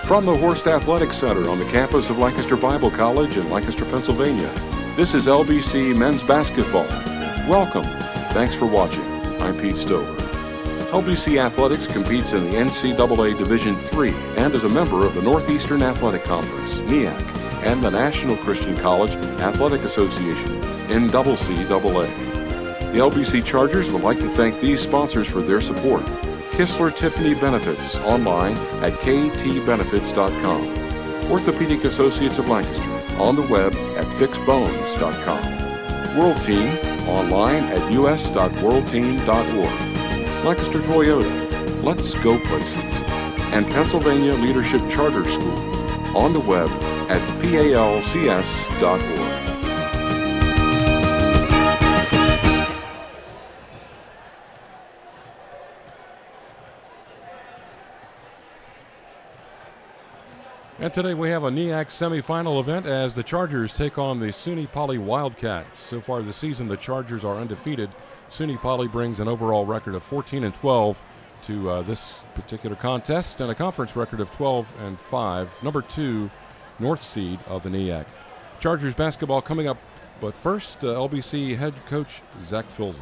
From the Horst Athletic Center on the campus of Lancaster Bible College in Lancaster, Pennsylvania, this is LBC Men's Basketball. Welcome. Thanks for watching. I'm Pete Stover. LBC Athletics competes in the NCAA Division III and is a member of the Northeastern Athletic Conference, Neac, and the National Christian College Athletic Association, NCCAA. The LBC Chargers would like to thank these sponsors for their support. Kistler Tiffany Benefits, online at ktbenefits.com. Orthopedic Associates of Lancaster, on the web at fixbones.com. World Team, online at us.worldteam.org. Lancaster Toyota, let's go places. And Pennsylvania Leadership Charter School, on the web at palcs.org. And today we have a Neac semifinal event as the Chargers take on the SUNY Poly Wildcats. So far this season, the Chargers are undefeated. SUNY Poly brings an overall record of 14-12 to this particular contest and a conference record of 12-5, number 2 North seed of the Neac. Chargers basketball coming up, but first, LBC head coach Zach Filzen.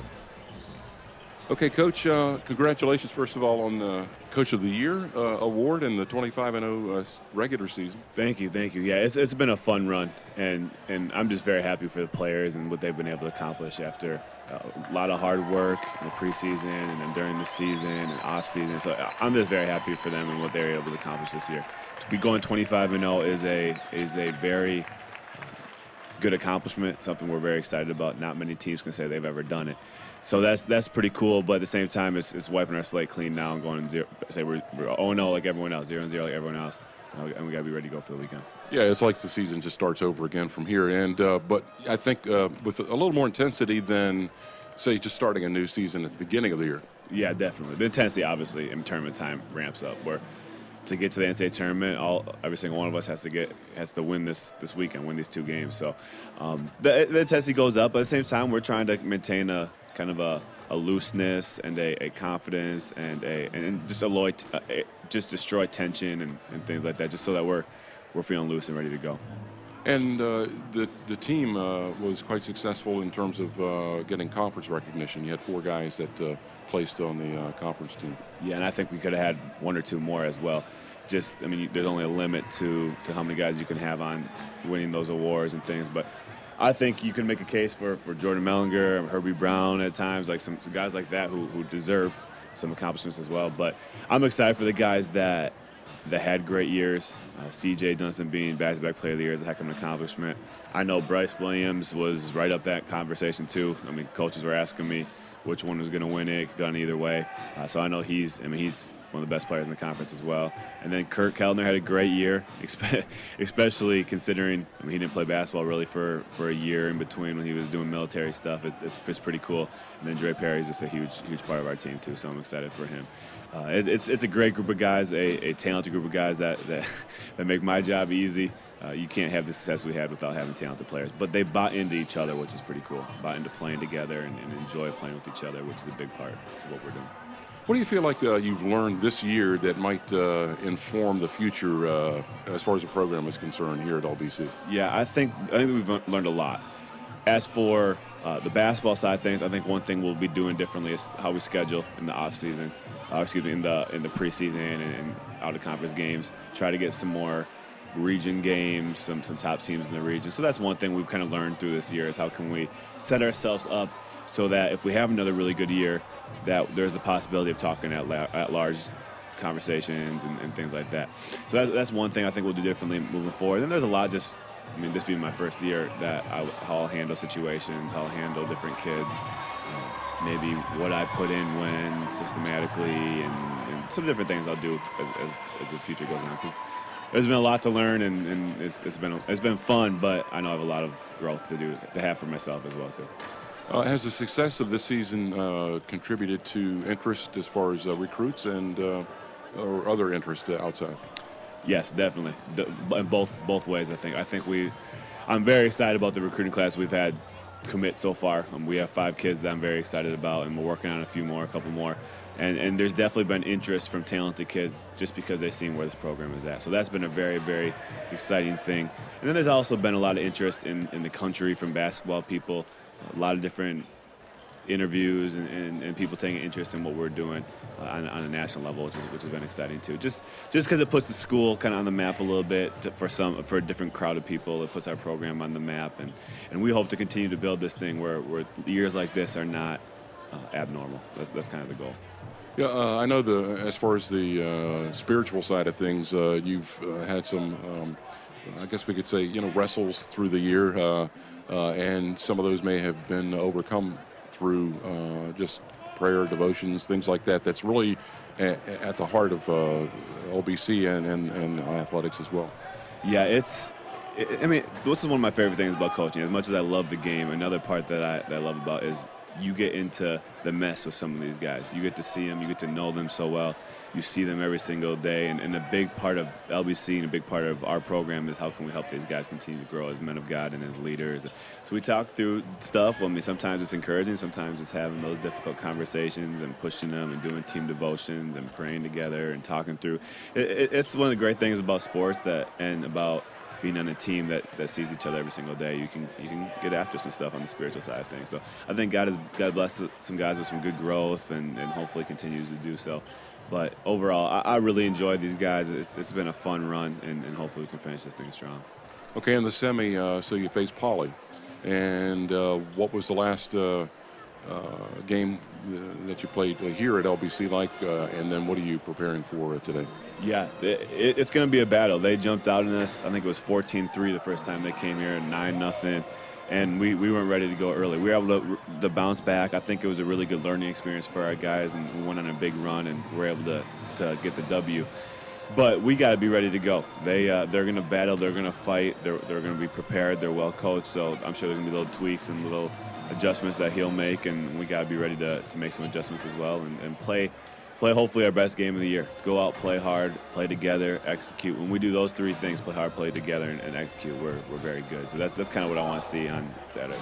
Okay, Coach, congratulations, first of all, on the Coach of the Year award in the 25-0 regular season. Thank you. Yeah, it's been a fun run, and I'm just very happy for the players and what they've been able to accomplish after a lot of hard work in the preseason and then during the season and off-season. So I'm just very happy for them and what they were able to accomplish this year. To be going 25-0 is a very good accomplishment, something we're very excited about. Not many teams can say they've ever done it. So that's pretty cool, but at the same time, it's wiping our slate clean now and going zero. Say we're 0-0 like everyone else, 0-0 like everyone else, and we got to be ready to go for the weekend. Yeah, it's like the season just starts over again from here. And but I think with a little more intensity than, say, just starting a new season at the beginning of the year. Yeah, definitely. The intensity, obviously, in tournament time ramps up. Where to get to the NCAA tournament, every single one of us has to win this weekend, win these 2 games. So the intensity goes up, but at the same time, we're trying to maintain a kind of a looseness and a confidence and just destroy tension and things like that, just so that we're feeling loose and ready to go. And the team was quite successful in terms of getting conference recognition. You had 4 guys that placed on the conference team. Yeah, and I think we could have had 1 or 2 more as well. There's only a limit to how many guys you can have on winning those awards and things, but I think you can make a case for Jordan Mellinger, Herbie Brown at times, like some guys like that who deserve some accomplishments as well. But I'm excited for the guys that had great years. C.J. Dunston being back-to-back player of the year is a heck of an accomplishment. I know Bryce Williams was right up that conversation too. I mean, coaches were asking me which one was going to win it. It could have gone either way. So I know he's one of the best players in the conference as well. And then Kurt Kellner had a great year, especially considering he didn't play basketball really for a year in between when he was doing military stuff. It's pretty cool. And then Dre Perry's just a huge part of our team too, so I'm excited for him. It's a great group of guys, a talented group of guys that make my job easy. You can't have the success we had without having talented players. But they bought into each other, which is pretty cool. Bought into playing together and enjoy playing with each other, which is a big part to what we're doing. What do you feel like you've learned this year that might inform the future as far as the program is concerned here at LBC? Yeah, I think we've learned a lot. As for the basketball side of things, I think one thing we'll be doing differently is how we schedule in the off season. In the preseason and out of conference games. Try to get some more region games, some top teams in the region. So that's one thing we've kind of learned through this year is how can we set ourselves up so that if we have another really good year, that there's the possibility of talking at large conversations and things like that. So that's one thing I think we'll do differently moving forward. And there's a lot this being my first year, how I'll handle situations, how I'll handle different kids, maybe what I put in when systematically and some different things I'll do as the future goes on. Because there's been a lot to learn and it's been fun, but I know I have a lot of growth to have for myself as well too. Has the success of this season contributed to interest as far as recruits and or other interest outside? Yes, definitely. In both ways, I think. I'm very excited about the recruiting class we've had commit so far. We have 5 kids that I'm very excited about, and we're working on a couple more. And there's definitely been interest from talented kids just because they've seen where this program is at. So that's been a very, very exciting thing. And then there's also been a lot of interest in the country from basketball people, a lot of different interviews and people taking interest in what we're doing on a national level, which has been exciting too. Just because it puts the school kind of on the map a little bit for a different crowd of people. It puts our program on the map, and we hope to continue to build this thing where years like this are not abnormal. That's kind of the goal. Yeah, I know as far as the spiritual side of things, you've had some, I guess we could say, wrestles through the year, and some of those may have been overcome through just prayer, devotions, things like that. That's really at the heart of LBC and athletics as well. Yeah, this is one of my favorite things about coaching. As much as I love the game, another part that I love about is you get into the mess with some of these guys. You get to see them, you get to know them so well. You see them every single day, and a big part of LBC and a big part of our program is how can we help these guys continue to grow as men of God and as leaders. So we talk through stuff. Sometimes it's encouraging, sometimes it's having those difficult conversations and pushing them and doing team devotions and praying together and talking through. It's one of the great things about sports and about being on a team that sees each other every single day. You can get after some stuff on the spiritual side of things. So I think God blessed some guys with some good growth and hopefully continues to do so. But overall, I really enjoyed these guys. It's been a fun run, and hopefully we can finish this thing strong. Okay, in the semi, so you face Poly. And what was the last game that you played here at LBC like, and then what are you preparing for today? Yeah, it's going to be a battle. They jumped out on us. I think it was 14-3 the first time they came here, 9-0. And we weren't ready to go early. We were able to bounce back. I think it was a really good learning experience for our guys, and we went on a big run, and we were able to get the W. But we got to be ready to go. They're going to battle. They're going to fight. They're going to be prepared. They're well coached. So I'm sure there's going to be little tweaks and little adjustments that he'll make, and we got to be ready to make some adjustments as well and play hopefully our best game of the year. Go out, play hard, play together, execute. When we do those 3 things, play hard, play together, and execute, we're very good. So that's kind of what I want to see on Saturday.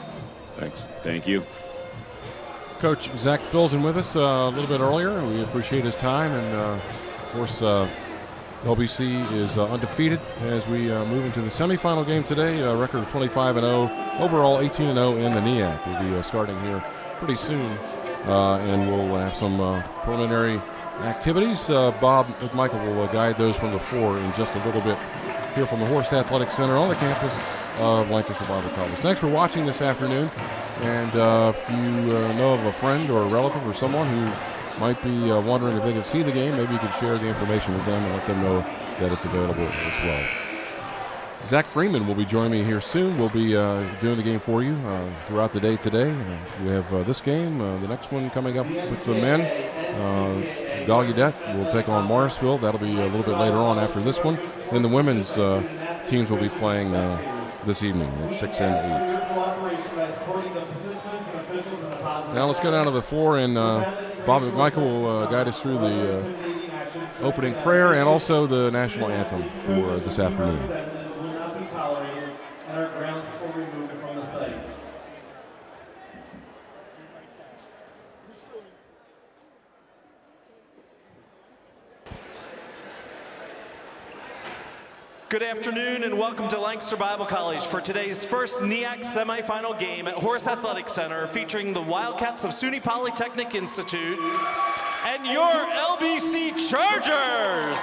Thanks. Thank you. Coach Zach Filzen with us a little bit earlier. We appreciate his time, and of course LBC is undefeated as we move into the semifinal game today. A record of 25-0, overall 18-0 in the Neac. We'll be starting here pretty soon. And we'll have some preliminary activities. Bob McMichael will guide those from the floor in just a little bit here from the Horst Athletic Center on the campus of Lancaster Bible College. Thanks for watching this afternoon. And if you know of a friend or a relative or someone who might be wondering if they can see the game, maybe you could share the information with them and let them know that it's available as well. Zach Freeman will be joining me here soon. We'll be doing the game for you throughout the day today. We have this game, the next one coming up with the men. Gallaudet will take on Morrisville. That'll be a little bit later on after this one. Then the women's teams will be playing this evening at 6 and 8. Now let's go down to the floor, and Bob McMichael will guide us through the opening prayer and also the national anthem for this afternoon. Tolerated, and our grounds will be removed from the site. Good afternoon and welcome to Lancaster Bible College for today's first Neac semifinal game at Horst Athletic Center, featuring the Wildcats of SUNY Polytechnic Institute and your LBC Chargers.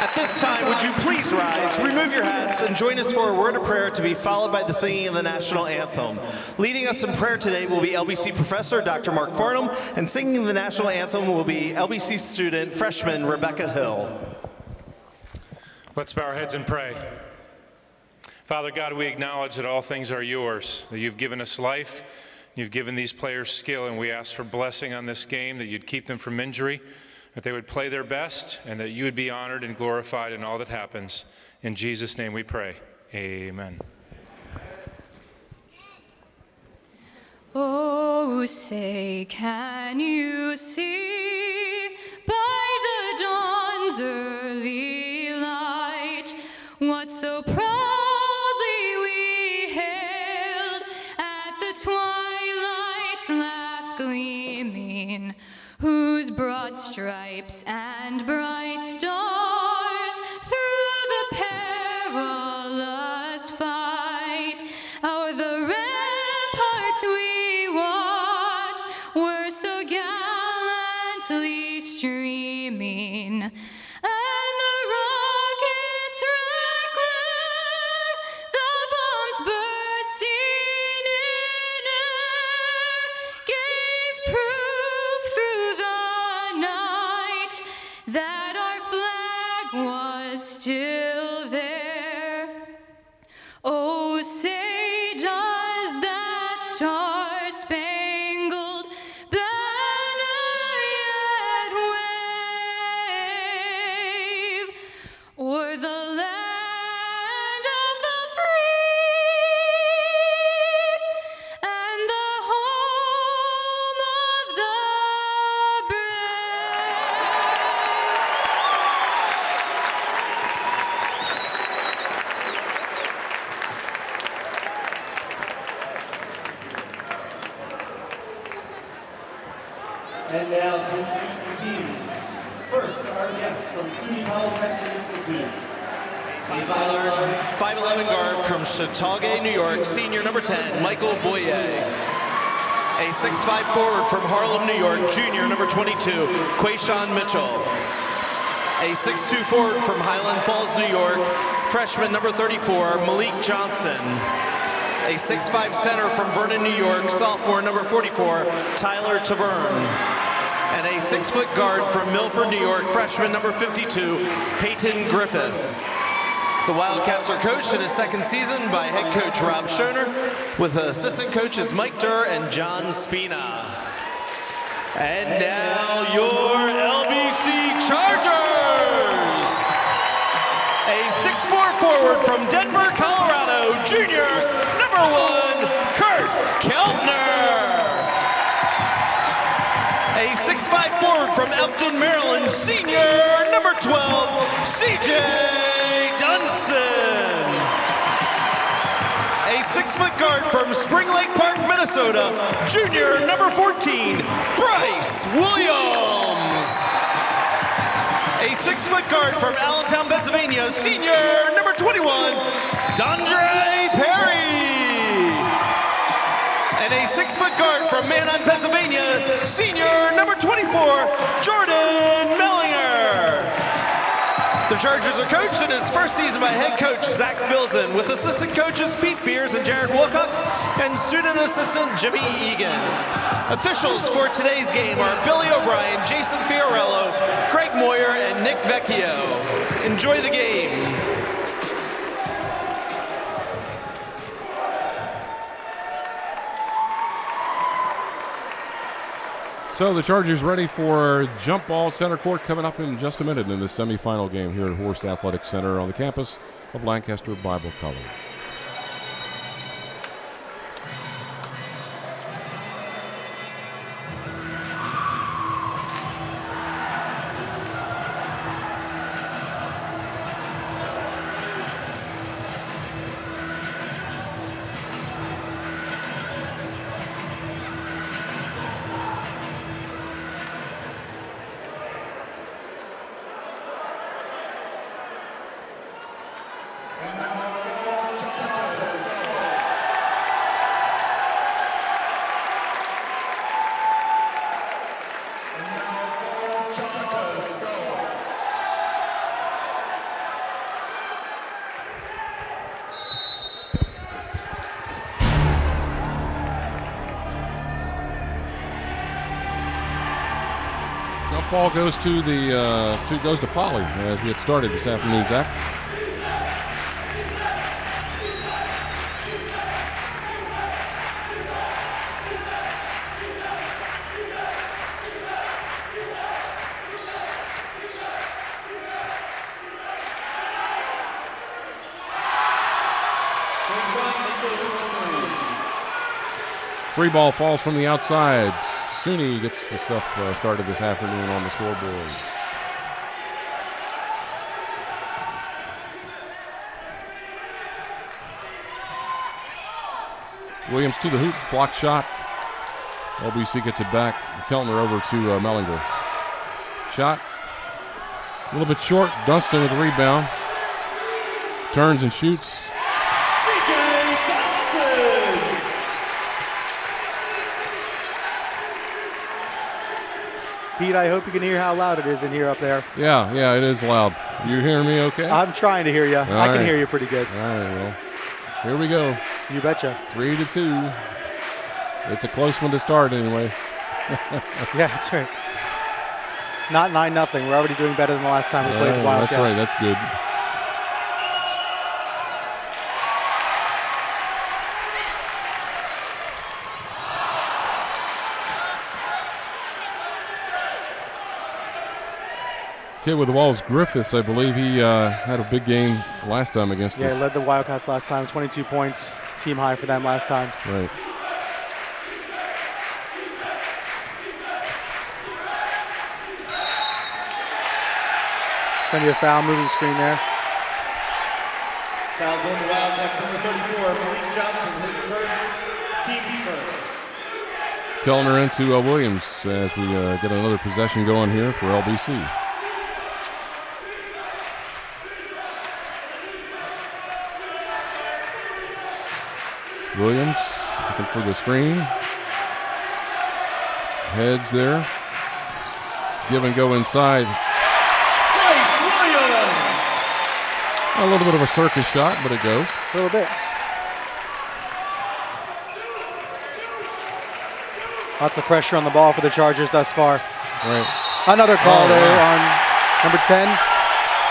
At this time, would you please rise, remove your hats, and join us for a word of prayer to be followed by the singing of the national anthem. Leading us in prayer today will be LBC professor Dr. Mark Farnham, and singing the national anthem will be LBC student freshman Rebecca Hill. Let's bow our heads and pray. Father God, we acknowledge that all things are yours, that you've given us life, you've given these players skill, and we ask for blessing on this game, that you'd keep them from injury, that they would play their best, and that you would be honored and glorified in all that happens. In Jesus' name we pray. Amen. Oh, say, can you see by the dawn's early light what so twilight's last gleaming, whose broad stripes and bright stars through the perilous fight o'er the ramparts we watched were so gallantly streaming. And the rockets regular, the bombs bursting in air, gave proof through the night that our flag was still there. Oh, say does that star-spangled banner yet wave o'er the land of the free and the home of the brave? And now to introduce the teams. First, our guest from SUNY Polytechnic Institute. 5'11" guard from Chautauqua, New York, senior number 10, Michael Boyer. A 6'5" forward from Harlem, New York, junior number 22, Quayshawn Mitchell. A 6'2" forward from Highland Falls, New York, freshman number 34, Malik Johnson. A 6'5" center from Vernon, New York, sophomore number 44, Tyler Taverne. And a 6-foot guard from Milford, New York, freshman number 52, Peyton Griffiths. The Wildcats are coached in his second season by head coach Rob Schoner, with assistant coaches Mike Durr and John Spina. And now your LBC Chargers! A 6'4" forward from Denver, Colorado, junior, number 1, Kurt Keltner. A 6'5" forward from Elkton, Maryland, senior, number 12, CJ Dunson. A 6-foot guard from Spring Lake Park, Minnesota, junior, number 14, Bryce Williams. A 6-foot guard from Allentown, Pennsylvania, senior, number 21, Dondre Perry. And a 6-foot guard from Manheim, Pennsylvania, senior, number 24, Jordan Mellinger. The Chargers are coached in his first season by head coach Zach Filzen, with assistant coaches Pete Beers and Jared Wilcox, and student assistant Jimmy Egan. Officials for today's game are Billy O'Brien, Jason Fiorello, Greg Moyer, and Nick Vecchio. Enjoy the game. So the Chargers ready for jump ball center court coming up in just a minute in the semifinal game here at Horst Athletic Center on the campus of Lancaster Bible College. Ball goes to Poly as we had started this afternoon, Zach. Free ball falls from the outside. SUNY gets the stuff started this afternoon on the scoreboard. Williams to the hoop, block shot. LBC gets it back. Keltner over to Mellinger. Shot. A little bit short. Dunston with the rebound. Turns and shoots. Pete, I hope you can hear how loud it is in here up there. Yeah, it is loud. You hearing me okay? I'm trying to hear you. I can hear you pretty good. All right, well, here we go. You betcha. 3-2. It's a close one to start anyway. Yeah, that's right. It's not 9-0. We're already doing better than the last time we played the Wildcats. That's right. That's good. Kid with the Walls, Griffiths, I believe he had a big game last time against us. Yeah, he led the Wildcats last time, 22 points, team high for them last time. Right. It's going to be a foul, moving screen there. Fouls on the Wildcats, number 34, Malik Johnson, his first, team's first. Kellner into Williams as we get another possession going here for LBC. Williams looking for the screen. Heads there. Give and go inside. A little bit of a circus shot, but it goes. A little bit. Lots of pressure on the ball for the Chargers thus far. Right. Another call there on number 10.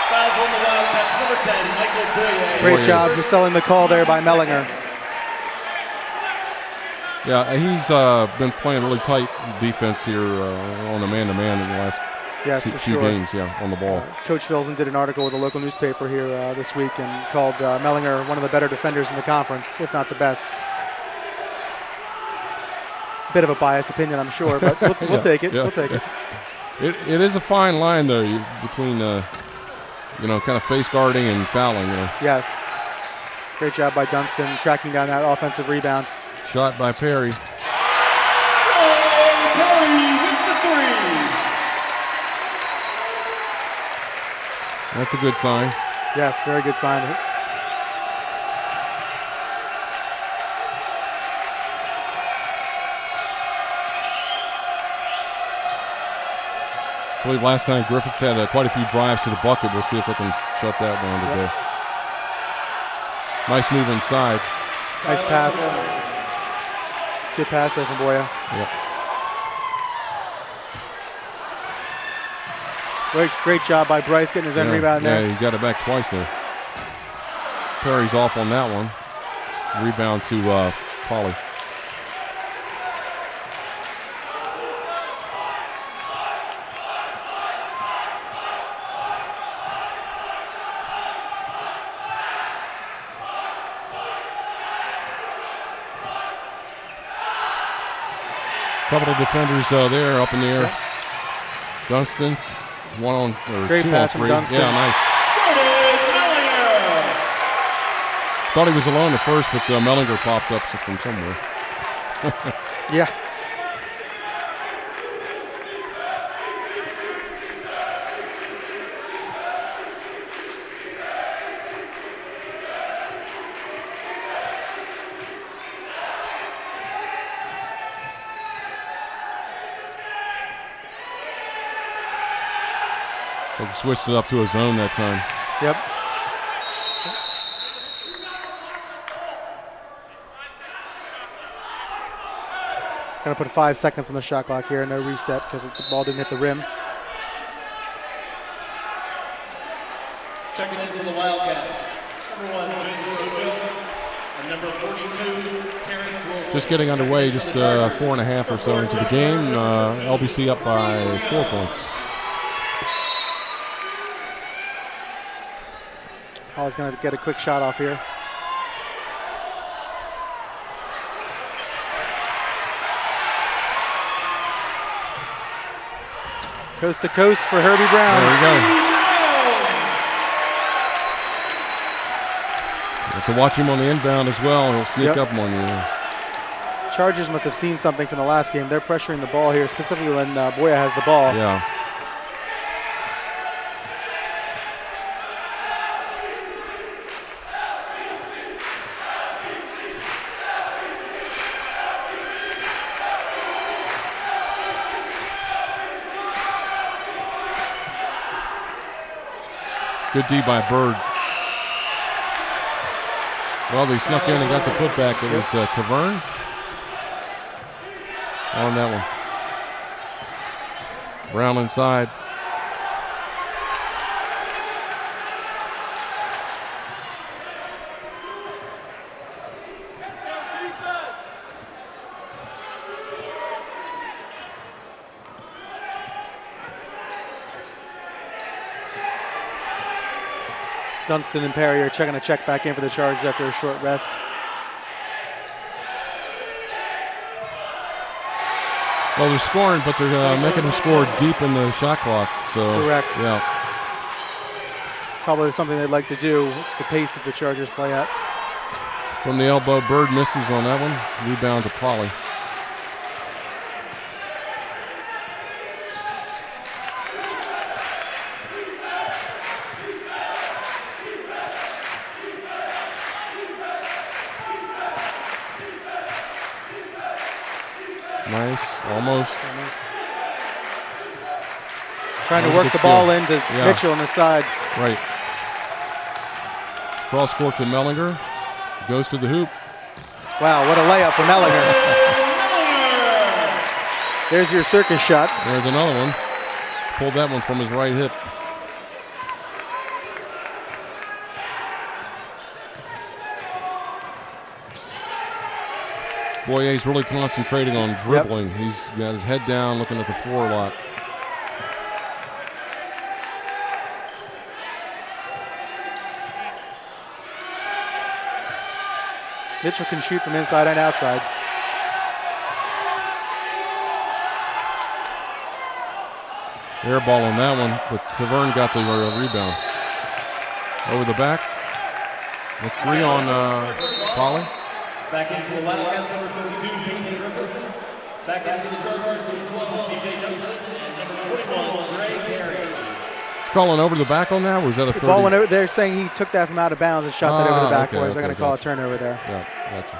Fouls on the Wildcats, number 10, Michael Boyer. Great job selling the call there by Mellinger. Yeah, he's been playing really tight defense here on a man-to-man in the last few games, on the ball. Coach Filson did an article with a local newspaper here this week and called Mellinger one of the better defenders in the conference, if not the best. Bit of a biased opinion, I'm sure, but we'll take it. Yeah. We'll take it. It is a fine line, though, between kind of face guarding and fouling. Yes. Great job by Dunston tracking down that offensive rebound. Shot by Perry. Perry with the three. That's a good sign. Yes, very good sign. I believe last time Griffiths had quite a few drives to the bucket. We'll see if they can shut that down today. Nice move inside. Nice pass. Good pass there from Boya. Yep. Great job by Bryce getting his own rebound there. Yeah, he got it back twice there. Perry's off on that one. Rebound to Poly. Couple of defenders there up in the air. Dunston, Great two pass on from three. Dunston. Yeah, nice. Thought he was alone at first, but Mellinger popped up from somewhere. Yeah. So he switched it up to a zone that time. Yep. Gonna put 5 seconds on the shot clock here. No reset because the ball didn't hit the rim. Checking into the Wildcats. Number 1, Joseph Ojo. And number 42, Terrence Wilson. Just getting underway, just 4.5 or so into the game. LBC up by 4 points. Paul's going to get a quick shot off here. Coast to coast for Herbie Brown. There we go. You have to watch him on the inbound as well. He'll sneak up on you. Chargers must have seen something from the last game. They're pressuring the ball here, specifically when Boya has the ball. Yeah. Good D by Bird. Well, they snuck in and got the putback. It was Taverne on that one. Brown inside. Dunston and Perry are checking a check back in for the Chargers after a short rest. Well, they're scoring, but they're making them score deep in the shot clock. So Correct. Yeah. Probably something they'd like to do, the pace that the Chargers play at. From the elbow, Bird misses on that one. Rebound to Poly. Nice, almost. Trying to That was a work good the ball steal. into Yeah. Mitchell on the side. Right. Cross court to Mellinger. Goes to the hoop. Wow, what a layup for Mellinger. There's your circus shot. There's another one. Pulled that one from his right hip. Boyer's really concentrating on dribbling. Yep. He's got his head down, looking at the floor a lot. Mitchell can shoot from inside and outside. Air ball on that one, but Taverne got the rebound. Over the back. That's 3 on Poly. Back into the Lancaster number 22, Peyton Griffiths. Back into the Chargers, number 12, C.J. Johnson, and number 21, Dre Perry. Calling over the back on that, or was that a 30? The ball went over, they're saying he took that from out of bounds and shot that over the backboard. Okay, They're going to call a turnover there. Yeah, gotcha.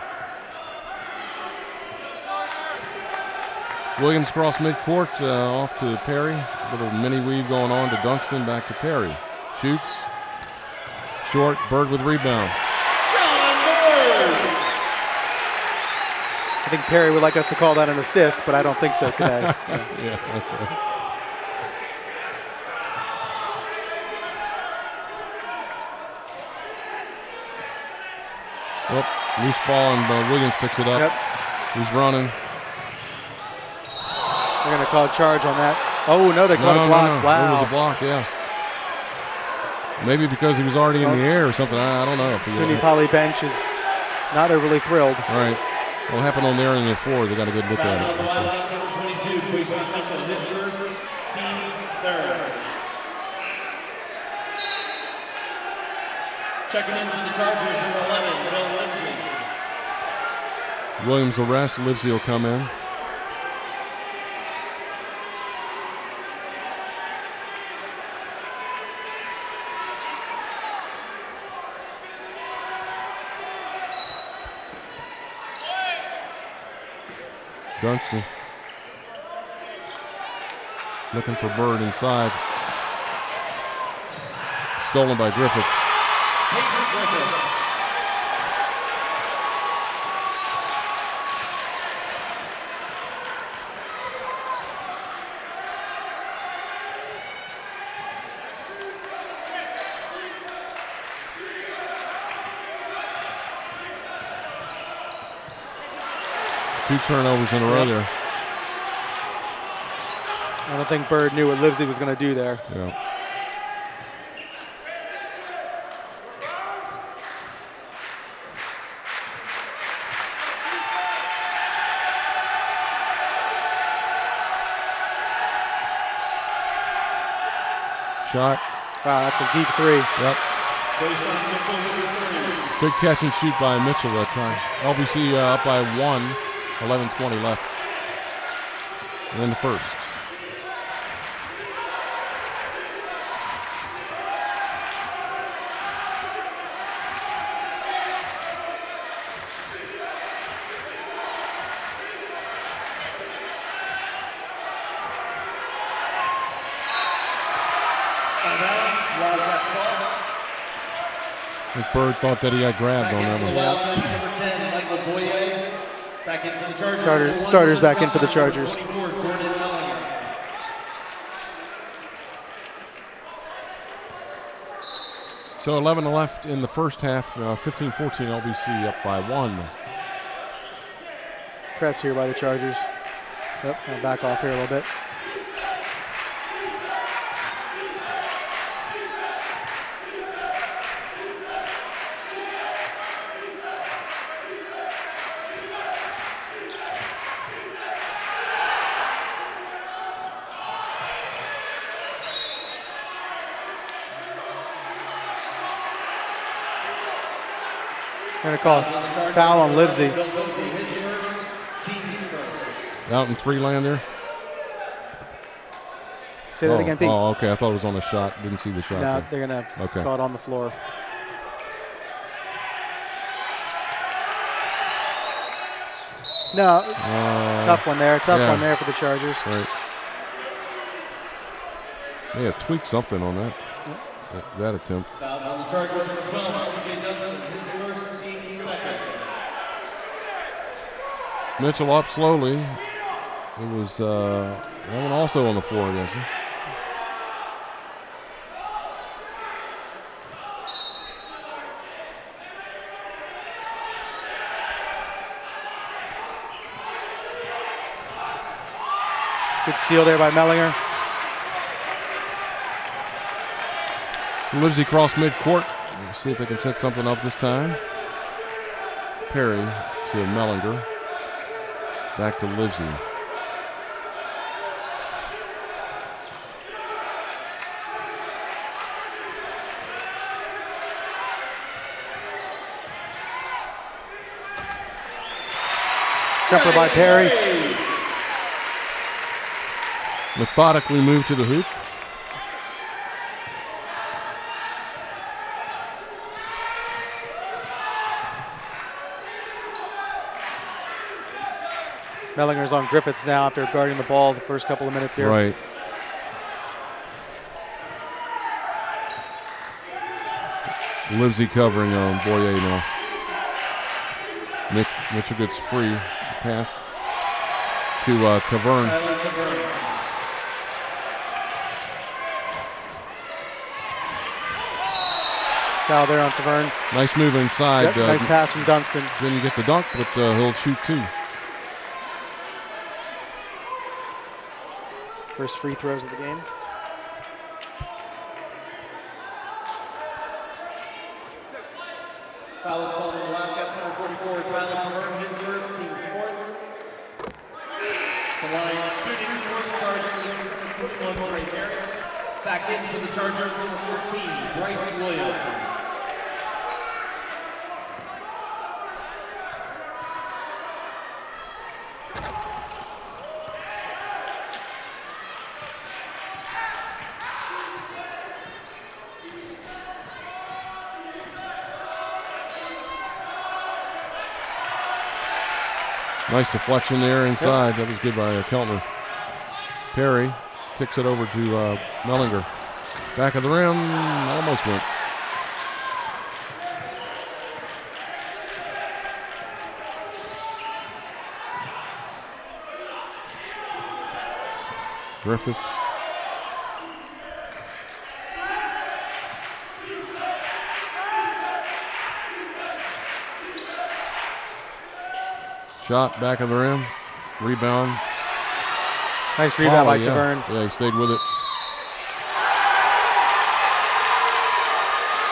Williams cross midcourt, off to Perry. Little mini weave going on to Dunston, back to Perry. Shoots. Short, Bird with rebound. I think Perry would like us to call that an assist, but I don't think so today. So. Yeah, that's right. Well, loose ball, and Williams picks it up. Yep. He's running. They're going to call a charge on that. Oh, no, they called a block. No. Wow. It was a block, yeah. Maybe because he was already in the air or something. I don't know. SUNY Poly bench is not overly thrilled. All right. What happened on there in the floor? They got a good look at it. Checking in for the Chargers, number 11, Will Lindsey. Williams will rest. Livesey will come in. Dunston looking for Bird inside. Stolen by Griffiths. Two turnovers in a row there. I don't think Bird knew what Livesey was going to do there. Yeah. Shot. Wow, that's a deep 3. Yep. Good catch and shoot by Mitchell that time. LBC up by 1. 11:20 left in the first. I think Bird thought that he had grabbed on that one. Wildcats number 10, Michael Boyer. Back in for the Chargers. Starters back in for the Chargers. 24, Jordan Mellinger. So 11 left in the first half. 15-14 LBC up by 1. Press here by the Chargers. Yep, gonna back off here a little bit. Going to call a foul on Livesey. Out in 3 land there. Say that again, Pete. Oh, okay. I thought it was on a shot. Didn't see the shot. No, they're going to call it on the floor. No, tough one there. Tough one there for the Chargers. Right. They have tweaked something on that. That attempt. Fouls on the Chargers, number 12, CJ Johnson, his first, team second. Mitchell up slowly. It was that one also on the floor against him. Good steal there by Mellinger. Livesey cross midcourt. We'll see if they can set something up this time. Perry to Mellinger. Back to Livesey. Jumper by Perry. Methodically moved to the hoop. Mellinger's on Griffiths now after guarding the ball the first couple of minutes here. Right. Livesey covering on Boyer now. Mitchell gets free. Pass to Taverne. Foul there on Taverne. Nice move inside. Yep, nice pass from Dunston. Didn't get the dunk, but he'll shoot 2. First free throws of the game. Foul is called on the Wildcats, number 44, Tyler Taverne, his first, team fourth. The line shooting for the Chargers, number 21, right there. Back in for the Chargers, number 14, Bryce Williams. Nice deflection there inside. That was good by Keltner. Perry kicks it over to Mellinger. Back of the rim, almost went. Griffiths. Shot, back of the rim, rebound. Nice rebound by Taverne. Yeah, he stayed with it.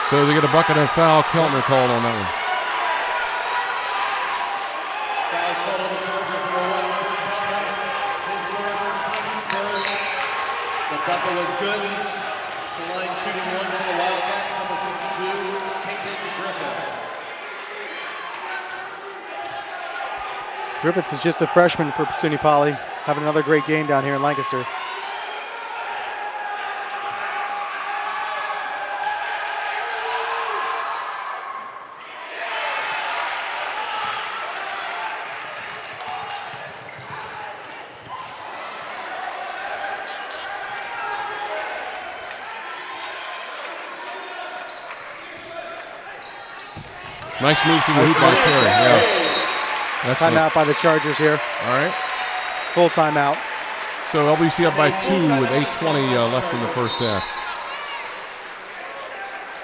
So they get a bucket and foul. Keltner called on that one. Foul is called on the Chargers, number 1, his first, the bucket was good. The line shooting 1 for the Wildcats, number 52, Peyton Griffiths. Griffiths is just a freshman for SUNY Poly, having another great game down here in Lancaster. Nice move to the hoop by Perry. Yeah. Timeout by the Chargers here. All right. Full timeout. So LBC up by 2 with 8:20 left in the first half.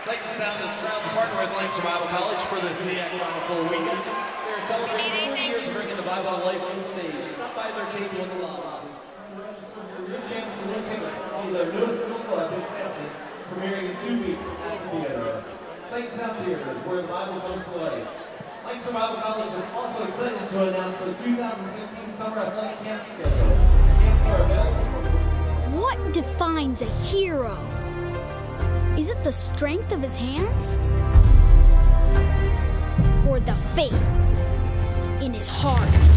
Second Sound is proud to partner with Lancaster Bible College for this Neac Final Four weekend. They're celebrating 40 years of bringing the Bible to life on stage. Stop by their table in the lobby. For your chance to win tickets, see their newest film epic Samson, premiering in 2 weeks at the theater. Second Sound Theater is where the Bible comes to life. Lancaster Bible College is also excited to announce the 2016 Summer Athletic Camp schedule. Camps are available. What defines a hero? Is it the strength of his hands? Or the faith in his heart?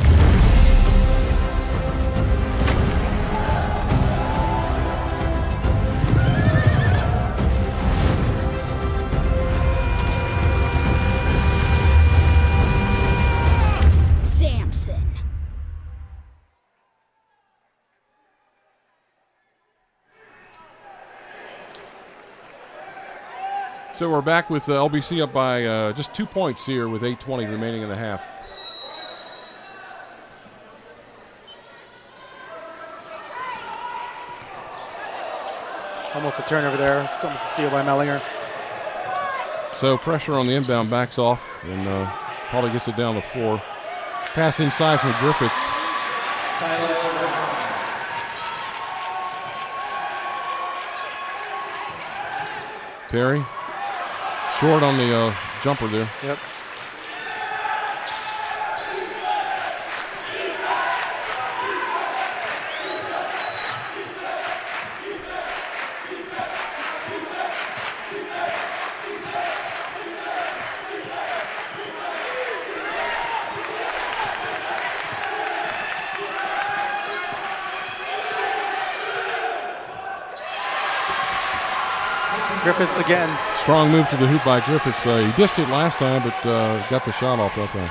Samson. So we're back with LBC up by just 2 points here with 8:20 remaining in the half. Almost a turnover there. It's almost a steal by Mellinger. So pressure on the inbound backs off, and Poly gets it down the floor. Pass inside from Griffiths. Perry. Short on the jumper there. Yep. Griffiths again. Strong move to the hoop by Griffiths. He dished it last time, but got the shot off that time.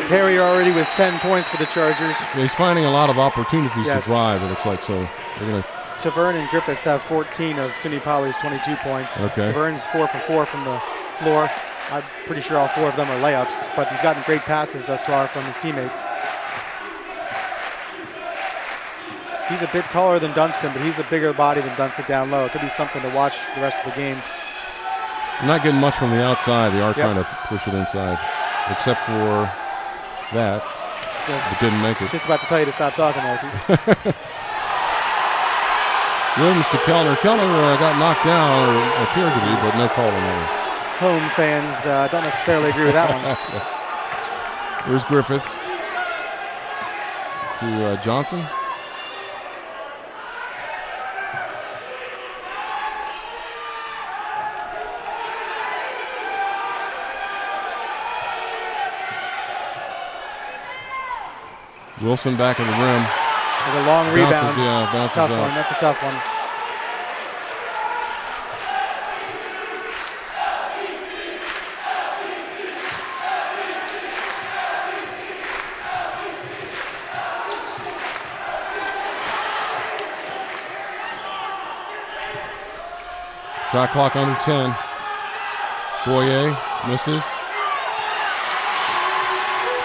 Perry already with 10 points for the Chargers. Yeah, he's finding a lot of opportunities to drive, it looks like. So they're going to. Taverne and Griffiths have 14 of SUNY Poly's 22 points. Okay. Taverne's 4 for 4 from the floor. I'm pretty sure all 4 of them are layups, but he's gotten great passes thus far from his teammates. He's a bit taller than Dunstan, but he's a bigger body than Dunstan down low. It could be something to watch the rest of the game. I'm not getting much from the outside. They are trying to push it inside, except for that. So it didn't make it. Just about to tell you to stop talking, Mikey. Williams to Kellner. Kellner got knocked down, or appeared to be, but no call on that. Home fans don't necessarily agree with that one. Here's Griffiths to Johnson. Wilson back in the rim. With a long rebound. Bounces tough out. one. That's a tough one. Shot clock under 10. Boyer misses.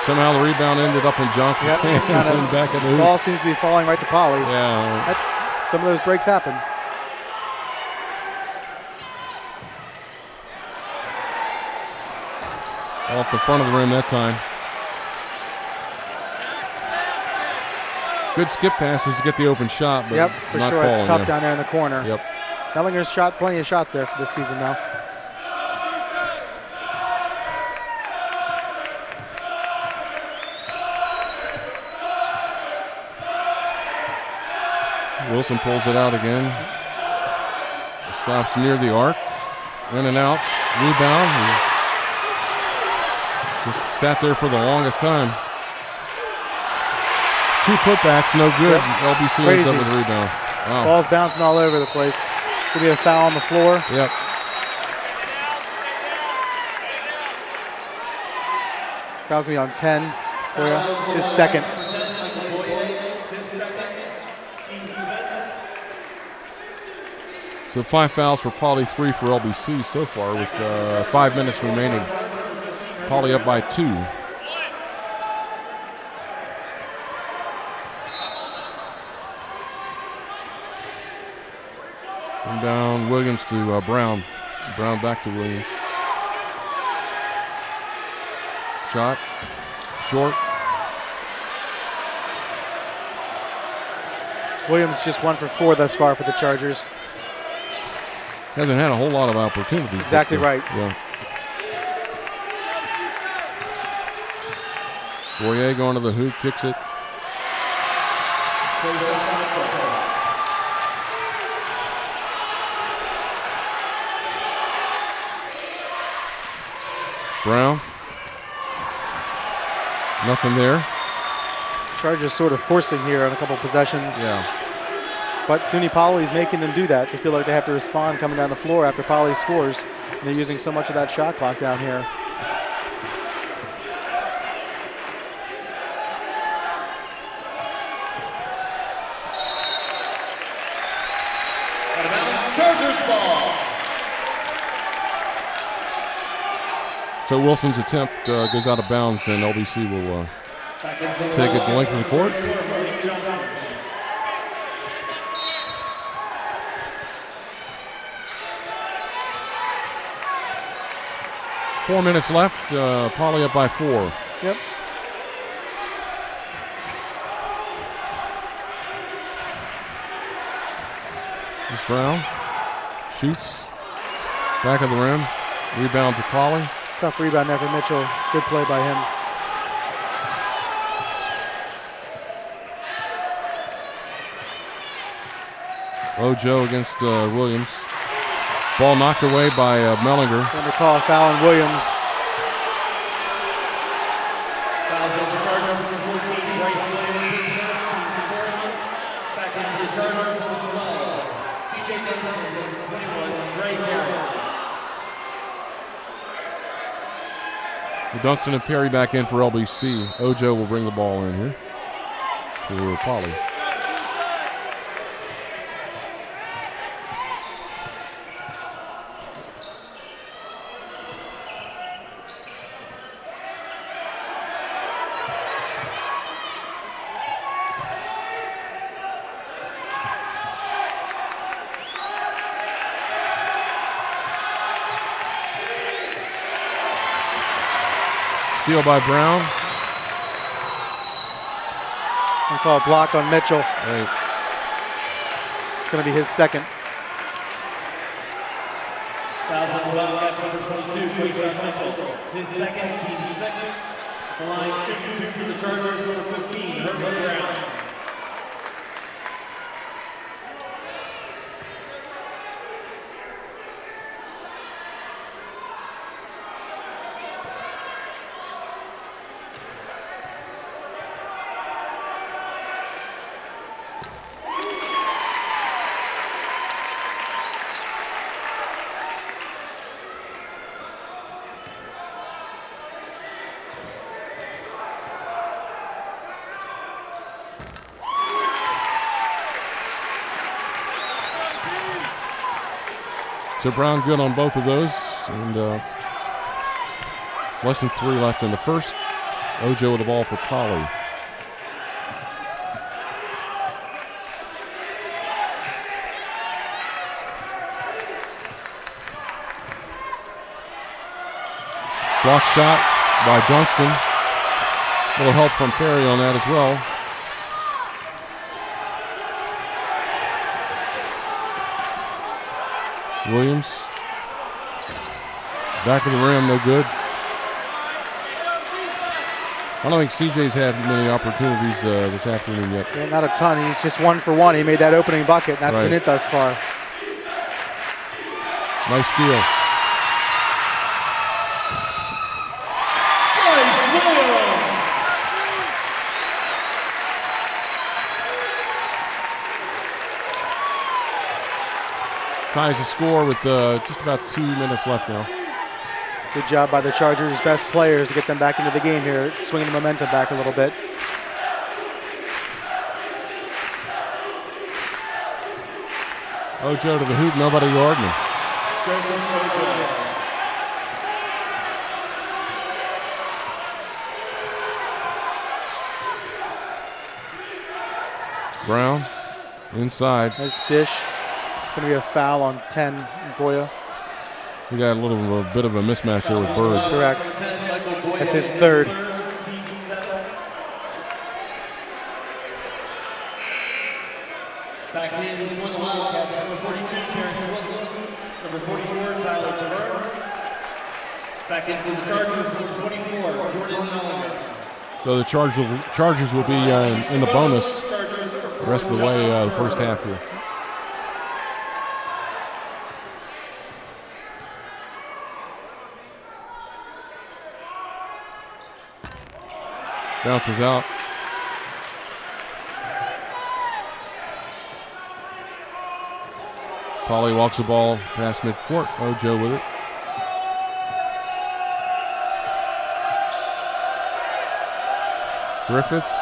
Somehow the rebound ended up in Johnson's hand and back at the hoop. The ball seems to be falling right to Poly. Yeah. Some of those breaks happen. Off the front of the rim that time. Good skip passes to get the open shot, but for not sure. falling. It's tough down there in the corner. Yep. Mellinger's shot plenty of shots there for this season now. Wilson pulls it out again. Stops near the arc. In and out. Rebound is Just sat there for the longest time. 2 putbacks, no good. Yep. LBC ends Crazy. up with a rebound. Wow. Ball's bouncing all over the place. Could be a foul on the floor. Yep. Foul's gonna be on 10 for you. It's his second. So 5 fouls for Poly, 3 for LBC so far with 5 minutes remaining. Poly up by 2. And down Williams to Brown. Brown back to Williams. Shot. Short. Williams just 1 for 4 thus far for the Chargers. Hasn't had a whole lot of opportunities. Exactly right. Yeah. Boyer going to the hoop, kicks it. Brown. Nothing there. Chargers sort of forcing here on a couple possessions. Yeah. But SUNY Poly is making them do that. They feel like they have to respond coming down the floor after Poly scores. And they're using so much of that shot clock down here. Chargers ball. So Wilson's attempt goes out of bounds, and LBC will take it the length of the court. Four minutes left. Poly up by 4. Yep. It's Brown. Shoots. Back of the rim. Rebound to Poly. Tough rebound there for Mitchell. Good play by him. Ojo against Williams. Ball knocked away by Mellinger. Going to call a foul on Williams. Fouls on the Chargers, number 14, Bryce Williams. Back into the Chargers, number 12, CJ Johnson, 21, Dre Garrett. Dunston and Perry back in for LBC. Ojo will bring the ball in here for Poly. Steal by Brown. We call a block on Mitchell. Right. It's going to be his second. Fouls on the Wildcats, number 22, Quayshawn Mitchell. His second, team's second. The line shooting for the Chargers, number 15, Herman Brown. So Brown good on both of those, and less than 3 left in the first. Ojo with the ball for Poly. Block shot by Dunston. A little help from Perry on that as well. Williams. Back of the rim, no good. I don't think CJ's had many opportunities this afternoon yet. Yeah, not a ton. He's just 1 for 1. He made that opening bucket, and that's been it thus far. Nice steal. ties the score with just about 2 minutes left now. Good job by the Chargers' best players to get them back into the game here, swinging the momentum back a little bit. Ojo to the hoop, nobody guarding him. Brown inside. Nice dish. It's going to be a foul on 10, Goya. We got a bit of a mismatch there with Bird. Correct. That's his third. Back in for the Wildcats, number 42, Terrence Wilson. Number 44, Tyler Taverne. Back in for the Chargers, number 24, Jordan Mellinger. So the Chargers will be in the bonus the rest of the way the first half here. Bounces out. Poly walks the ball past midcourt. Ojo with it. Griffiths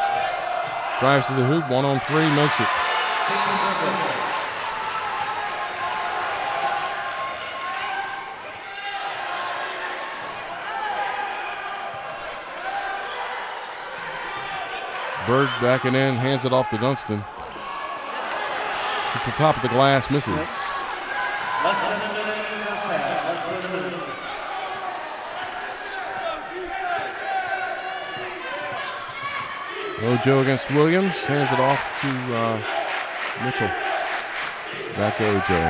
drives to the hoop, 1-on-3, makes it. Bird backing in, hands it off to Dunston. It's the top of the glass, misses. Less than a minute in the first half. Less than a minute. Ojo against Williams, hands it off to Mitchell. Back to Ojo.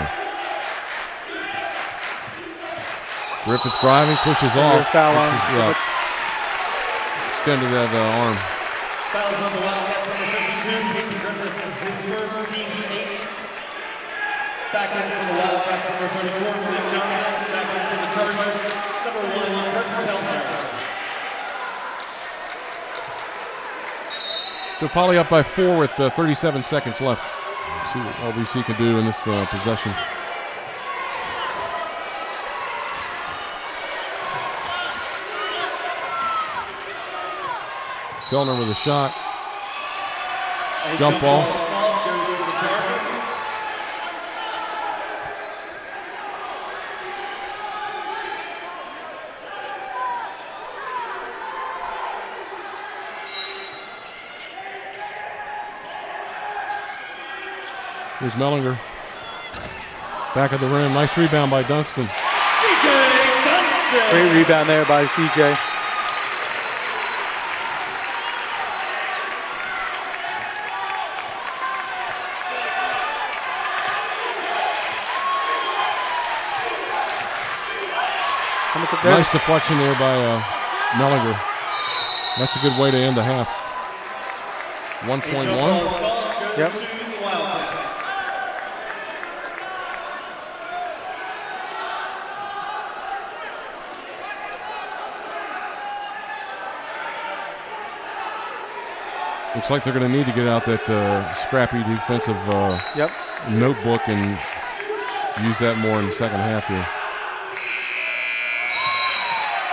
Griffiths driving, pushes off. Foul on Extended that arm. Fouls on the Wildcats, number 52, Casey Griffiths. His first, team's 8. Back in for the Wildcats, number 34, Malik Johnson. Back in for the Chargers, number 1, Kurt Peltner. So Poly up by 4 with 37 seconds left. Let's see what LBC can do in this possession. Kellner with a shot. Jump ball. Here's Mellinger. Back of the rim. Nice rebound by Dunston. Great rebound there by CJ. Nice deflection there by Mellinger. That's a good way to end the half. 1.1. Yep. Looks like they're going to need to get out that scrappy defensive notebook and use that more in the second half here.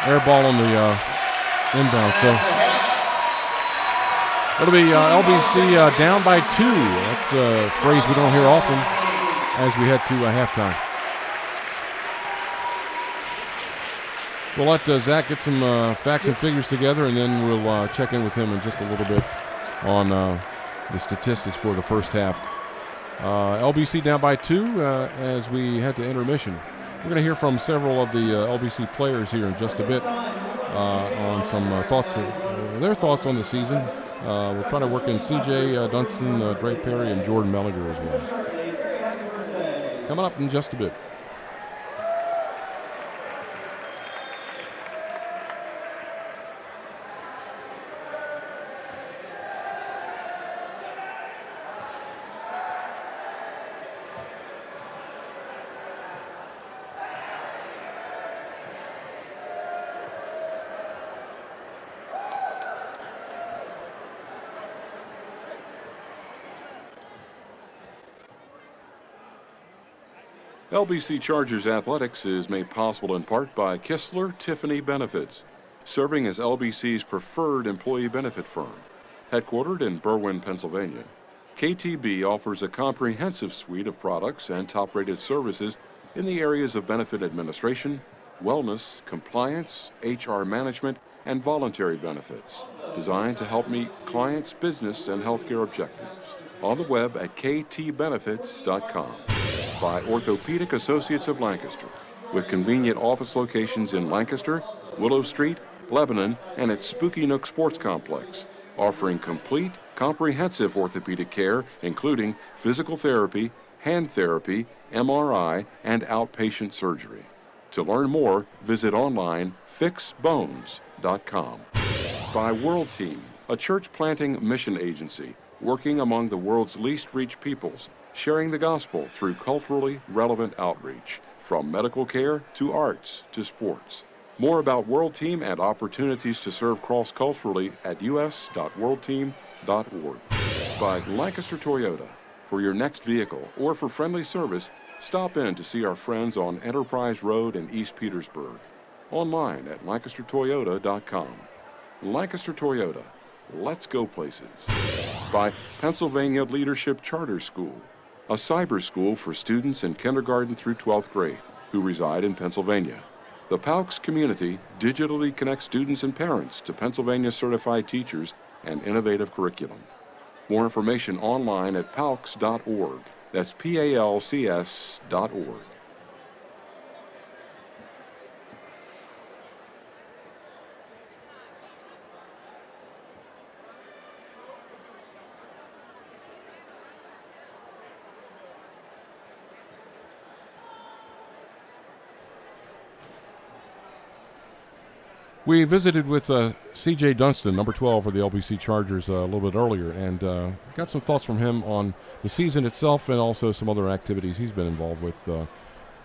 Air ball on the inbound. So it'll be LBC down by 2. That's a phrase we don't hear often as we head to halftime. We'll let Zach get some facts and figures together, and then we'll check in with him in just a little bit on the statistics for the first half. LBC down by 2 as we head to intermission. We're going to hear from several of the LBC players here in just a bit on some thoughts, their thoughts on the season. We'll try to work in CJ Dunston, Drake Perry, and Jordan Mellinger as well. Coming up in just a bit. LBC Chargers Athletics is made possible in part by Kistler Tiffany Benefits, serving as LBC's preferred employee benefit firm. Headquartered in Berwyn, Pennsylvania, KTB offers a comprehensive suite of products and top-rated services in the areas of benefit administration, wellness, compliance, HR management, and voluntary benefits, designed to help meet clients' business and healthcare objectives. On the web at ktbenefits.com. By Orthopedic Associates of Lancaster, with convenient office locations in Lancaster, Willow Street, Lebanon, and its Spooky Nook Sports Complex, offering complete, comprehensive orthopedic care, including physical therapy, hand therapy, MRI, and outpatient surgery. To learn more, visit online fixbones.com. By World Team, a church planting mission agency working among the world's least reached peoples, sharing the gospel through culturally relevant outreach, from medical care to arts to sports. More about World Team and opportunities to serve cross-culturally at us.worldteam.org. By Lancaster Toyota. For your next vehicle or for friendly service, stop in to see our friends on Enterprise Road in East Petersburg. Online at lancastertoyota.com. Lancaster Toyota. Let's go places. By Pennsylvania Leadership Charter School, a cyber school for students in kindergarten through 12th grade who reside in Pennsylvania. The PALCS community digitally connects students and parents to Pennsylvania certified teachers and innovative curriculum. More information online at palcs.org. That's PALCS.org. We visited with C.J. Dunston, number 12 for the LBC Chargers, a little bit earlier, and got some thoughts from him on the season itself and also some other activities he's been involved with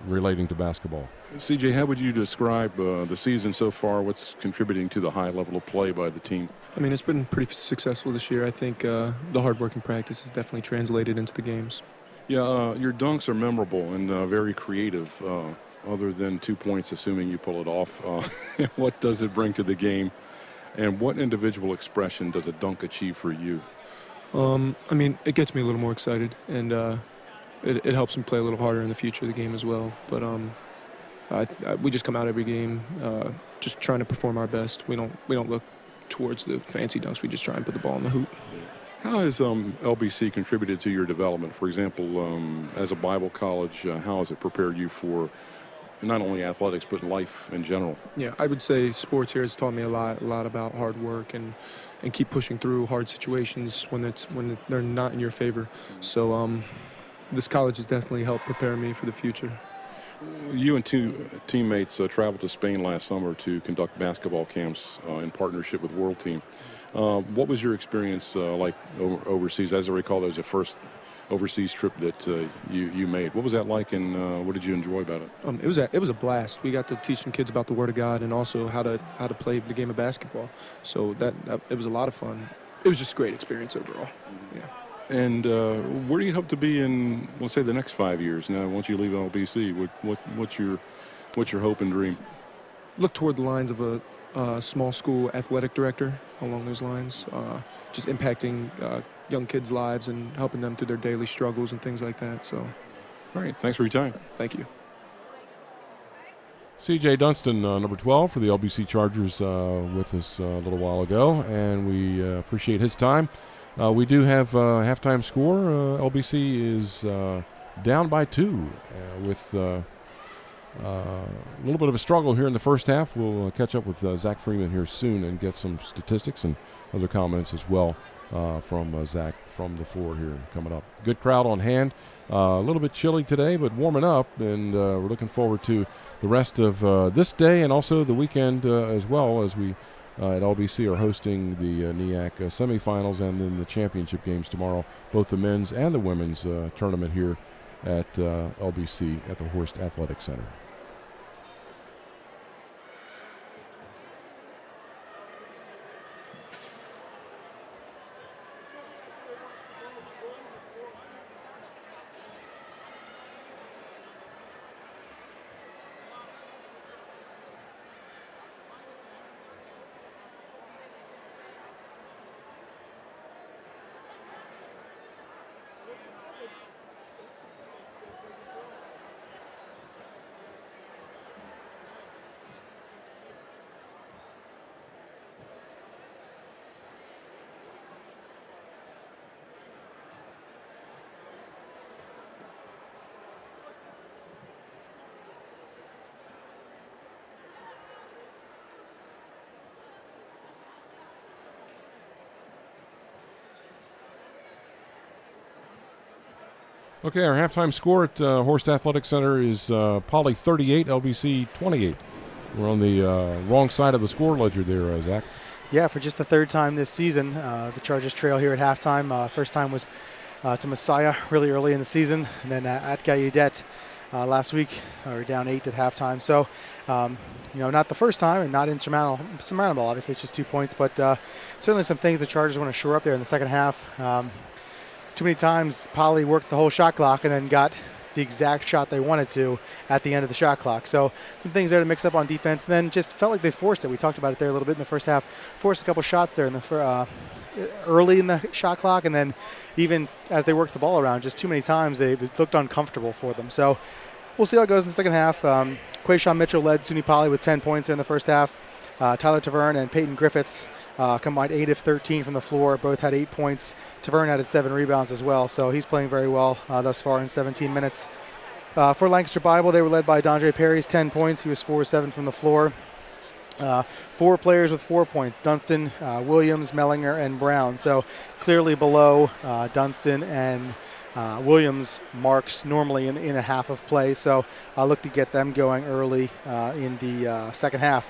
relating to basketball. CJ, how would you describe the season so far? What's contributing to the high level of play by the team? I mean, it's been pretty successful this year. I think the hard work and practice has definitely translated into the games. Yeah, your dunks are memorable and very creative. Other than 2 points, assuming you pull it off, what does it bring to the game? And what individual expression does a dunk achieve for you? I mean, it gets me a little more excited, and it helps me play a little harder in the future of the game as well. But we just come out every game just trying to perform our best. We don't look towards the fancy dunks. We just try and put the ball in the hoop. How has LBC contributed to your development? For example, as a Bible college, how has it prepared you for not only athletics but life in general? Yeah, I would say sports here has taught me a lot about hard work and keep pushing through hard situations when they're not in your favor. So this college has definitely helped prepare me for the future. You and two teammates traveled to Spain last summer to conduct basketball camps in partnership with World Team. What was your experience like overseas? As I recall, that was your first overseas trip that you made. What was that like, and what did you enjoy about it? It was a blast. We got to teach some kids about the Word of God and also how to play the game of basketball. So that it was a lot of fun. It was just a great experience overall. Yeah. And where do you hope to be in, let's say, the next 5 years? Now, once you leave LBC, what's your hope and dream? Look toward the lines of a small school athletic director, along those lines, just impacting young kids' lives and helping them through their daily struggles and things like that. So, all right, thanks for your time. Thank you. C.J. Dunston, number 12 for the LBC Chargers, with us a little while ago, and we appreciate his time. We do have halftime score. LBC is down by 2 with a little bit of a struggle here in the first half. We'll catch up with Zach Freeman here soon and get some statistics and other comments as well from Zach from the floor here coming up. Good crowd on hand. A little bit chilly today, but warming up, and we're looking forward to the rest of this day and also the weekend as well, as we at LBC are hosting the Neac semifinals and then the championship games tomorrow, both the men's and the women's tournament here at LBC at the Horst Athletic Center. Okay, our halftime score at Horst Athletic Center is Poly 38, LBC 28. We're on the wrong side of the score ledger there, Zach. Yeah, for just the third time this season, the Chargers trail here at halftime. First time was to Messiah really early in the season, and then at Gallaudet last week, we were down 8 at halftime. So, not the first time and not insurmountable. Obviously, it's just 2 points, but certainly some things the Chargers want to shore up there in the second half. Too many times, Poly worked the whole shot clock and then got the exact shot they wanted to at the end of the shot clock. So some things there to mix up on defense, and then just felt like they forced it. We talked about it there a little bit in the first half. Forced a couple shots there in the early in the shot clock, and then even as they worked the ball around, just too many times it looked uncomfortable for them. So we'll see how it goes in the second half. Quayshawn Mitchell led SUNY Poly with 10 points there in the first half. Tyler Taverne and Peyton Griffiths combined 8 of 13 from the floor. Both had 8 points. Taverne added 7 rebounds as well, so he's playing very well thus far in 17 minutes. For Lancaster Bible, they were led by Dondre Perry's 10 points. He was 4 of 7 from the floor. 4 players with 4 points: Dunstan, Williams, Mellinger, and Brown. So clearly below Dunstan and Williams' marks normally in a half of play. So I look to get them going early in the second half.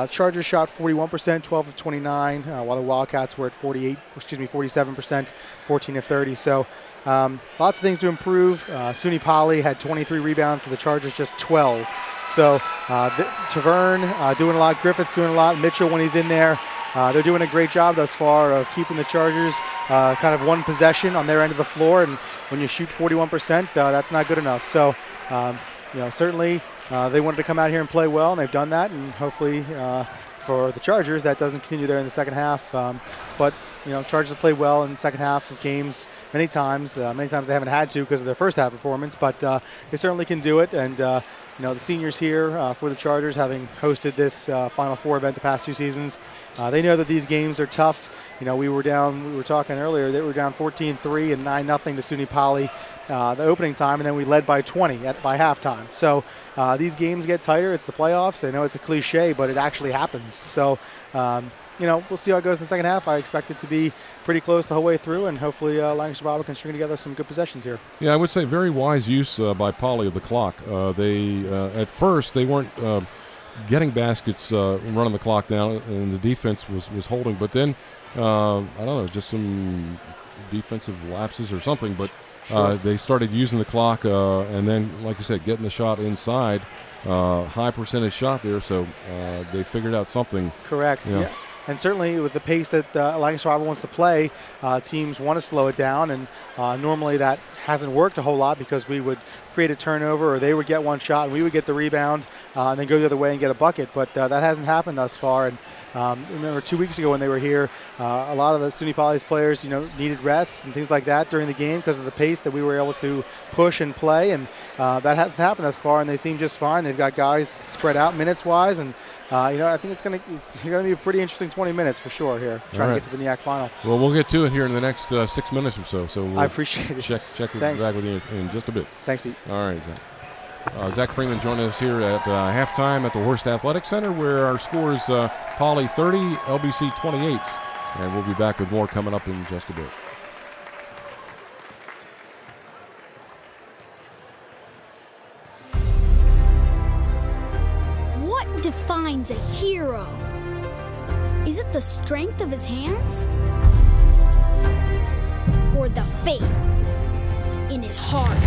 Chargers shot 41%, 12 of 29, while the Wildcats were at 47%, 14 of 30. So lots of things to improve. SUNY Poly had 23 rebounds, so the Chargers just 12. So Taverne doing a lot, Griffiths doing a lot, Mitchell when he's in there. They're doing a great job thus far of keeping the Chargers kind of one possession on their end of the floor, and when you shoot 41%, that's not good enough. So, certainly they wanted to come out here and play well, and they've done that, and hopefully for the Chargers that doesn't continue there in the second half. But Chargers have played well in the second half of games many times. Many times they haven't had to because of their first half performance, but they certainly can do it. And the seniors here for the Chargers, having hosted this Final Four event the past 2 seasons, they know that these games are tough. We were talking earlier, they were down 14-3 and 9-0 to SUNY Poly the opening time, and then we led by 20 by halftime. So these games get tighter. It's the playoffs. I know it's a cliche, but it actually happens. So, we'll see how it goes in the second half. I expect it to be pretty close the whole way through, and hopefully Lancaster Bible can string together some good possessions here. Yeah, I would say very wise use by Poly of the clock. They at first they weren't getting baskets running the clock down, and the defense was holding. But then I don't know, just some defensive lapses or something. But they started using the clock, and then, like you said, getting the shot inside. High percentage shot there, so they figured out something. Correct. Yeah. And certainly with the pace that Lancaster Bible wants to play, teams want to slow it down, and normally that hasn't worked a whole lot because we would create a turnover, or they would get one shot and we would get the rebound and then go the other way and get a bucket. But that hasn't happened thus far. And remember 2 weeks ago when they were here, a lot of the SUNY Poly's players, needed rest and things like that during the game because of the pace that we were able to push and play. And that hasn't happened thus far, and they seem just fine. They've got guys spread out minutes-wise, and I think it's going to be a pretty interesting 20 minutes for sure here, trying to get to the Neac final. Well, we'll get to it here in the next 6 minutes or so. So I appreciate it. Check back with you in just a bit. Thanks, Pete. All right, Zach. Zach Freeman joining us here at halftime at the Horst Athletic Center, where our score is Poly 30, LBC 28. And we'll be back with more coming up in just a bit. What defines a hero? Is it the strength of his hands? Or the faith in his heart?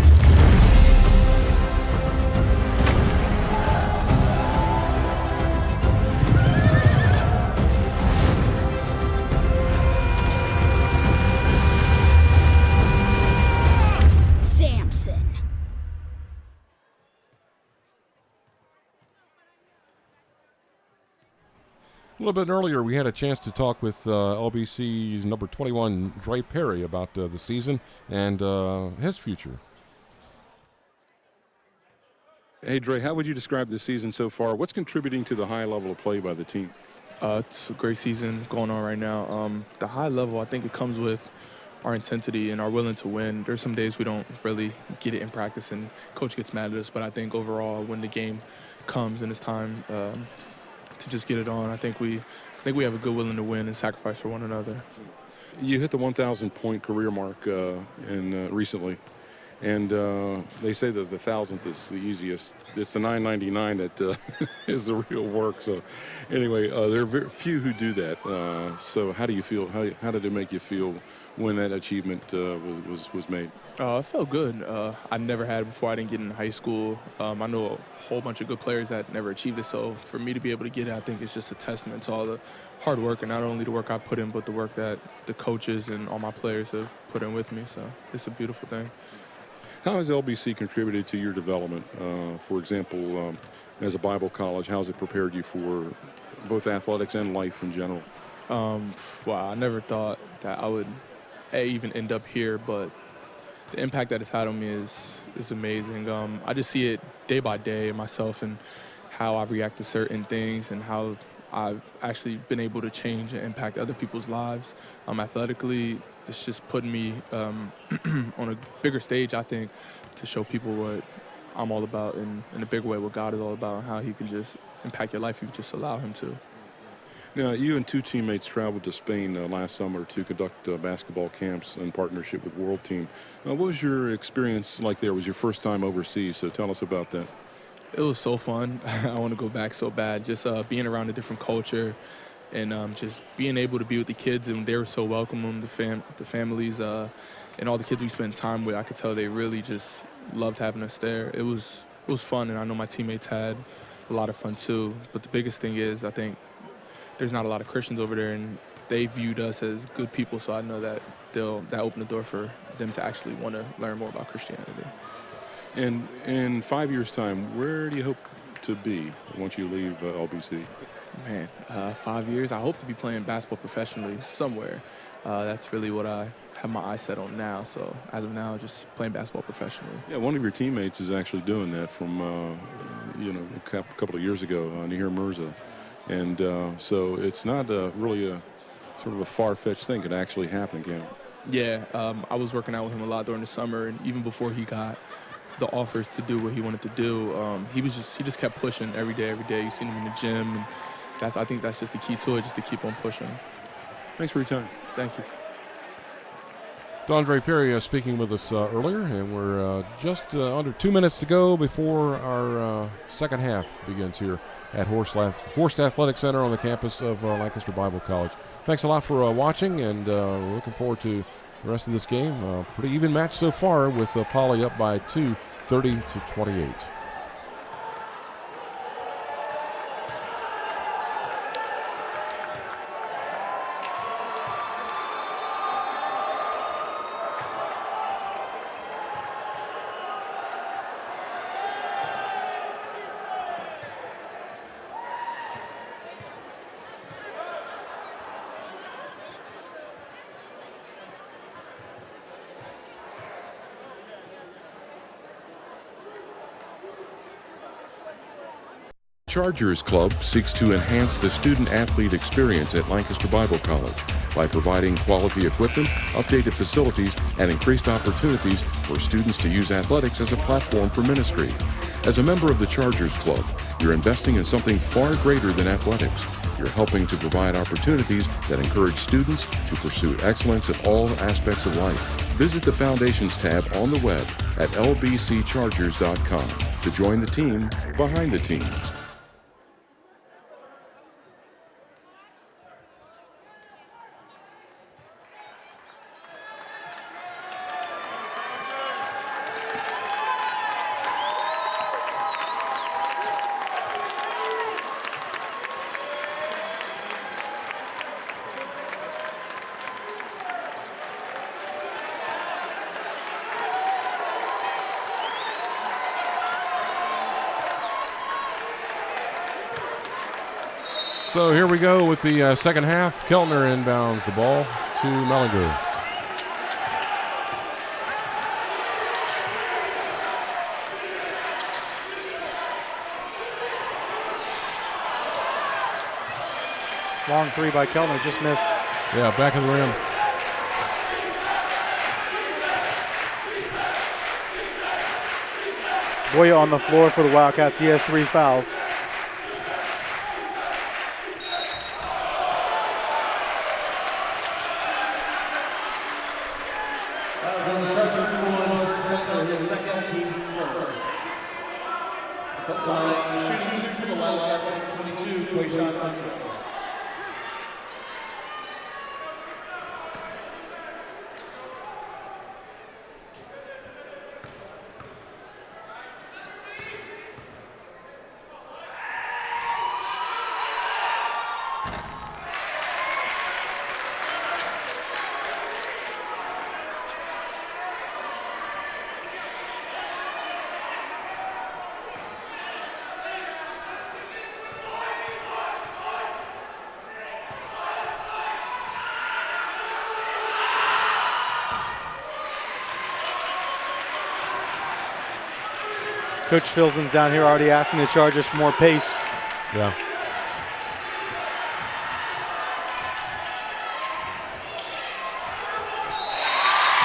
A little bit earlier, we had a chance to talk with LBC's number 21, Dre Perry, about the season and his future. Hey, Dre, how would you describe the season so far? What's contributing to the high level of play by the team? It's a great season going on right now. The high level, I think it comes with our intensity and our willing to win. There's some days we don't really get it in practice and coach gets mad at us, but I think overall when the game comes and it's time to just get it on, I think we have a good willing to win and sacrifice for one another. You hit the 1,000-point career mark recently. And they say that the 1,000th is the easiest. It's the 999 that is the real work. So anyway, there are very few who do that. So how do you feel? How did it make you feel when that achievement was made? It felt good. I never had it before. I didn't get in high school. I know a whole bunch of good players that never achieved it. So for me to be able to get it, I think it's just a testament to all the hard work, and not only the work I put in, but the work that the coaches and all my players have put in with me. So it's a beautiful thing. How has LBC contributed to your development? For example, as a Bible college, how has it prepared you for both athletics and life in general? Wow, I never thought that I would even end up here, but the impact that it's had on me is amazing. I just see it day by day in myself and how I react to certain things and how I've actually been able to change and impact other people's lives. Athletically, it's just putting me on a bigger stage, I think, to show people what I'm all about and in a big way what God is all about and how he can just impact your life if you just allow him to. Now, you and two teammates traveled to Spain last summer to conduct basketball camps in partnership with World Team. What was your experience like there? It was your first time overseas, so tell us about that. It was so fun. I want to go back so bad. Just being around a different culture and just being able to be with the kids, and they were so welcoming, the families, and all the kids we spent time with. I could tell they really just loved having us there. It was fun, and I know my teammates had a lot of fun too. But the biggest thing is, I think there's not a lot of Christians over there, and they viewed us as good people. So I know that that opened the door for them to actually want to learn more about Christianity. And in 5 years' time, where do you hope to be once you leave LBC? Man, 5 years, I hope to be playing basketball professionally somewhere. That's really what I have my eyes set on now. So as of now, just playing basketball professionally. Yeah, one of your teammates is actually doing that from, a couple of years ago, Nihir Mirza. And so it's not really a sort of a far-fetched thing. It actually happened again. Yeah, I was working out with him a lot during the summer, and even before he got the offers to do what he wanted to do, he just kept pushing every day. You seen him in the gym, and I think that's just the key to it, just to keep on pushing. Thanks for your time. Thank you. Dondre Perry speaking with us earlier, and we're just under 2 minutes to go before our second half begins here at Horst Athletic Center on the campus of Lancaster Bible College. Thanks a lot for watching, and we're looking forward to the rest of this game. Pretty even match so far, with Poly up by 2, 30-28. Chargers Club seeks to enhance the student-athlete experience at Lancaster Bible College by providing quality equipment, updated facilities, and increased opportunities for students to use athletics as a platform for ministry. As a member of the Chargers Club, you're investing in something far greater than athletics. You're helping to provide opportunities that encourage students to pursue excellence in all aspects of life. Visit the Foundations tab on the web at lbcchargers.com to join the team behind the teams. So here we go with the second half. Keltner inbounds the ball to Mellinger. Long three by Keltner, just missed. Yeah, back of the rim. Boya on the floor for the Wildcats. He has 3 fouls. team's first. Shooting 2 for the Wildcats, 22, Quayshawn Mitchell. Coach Filson's down here already asking the Chargers for more pace. Yeah.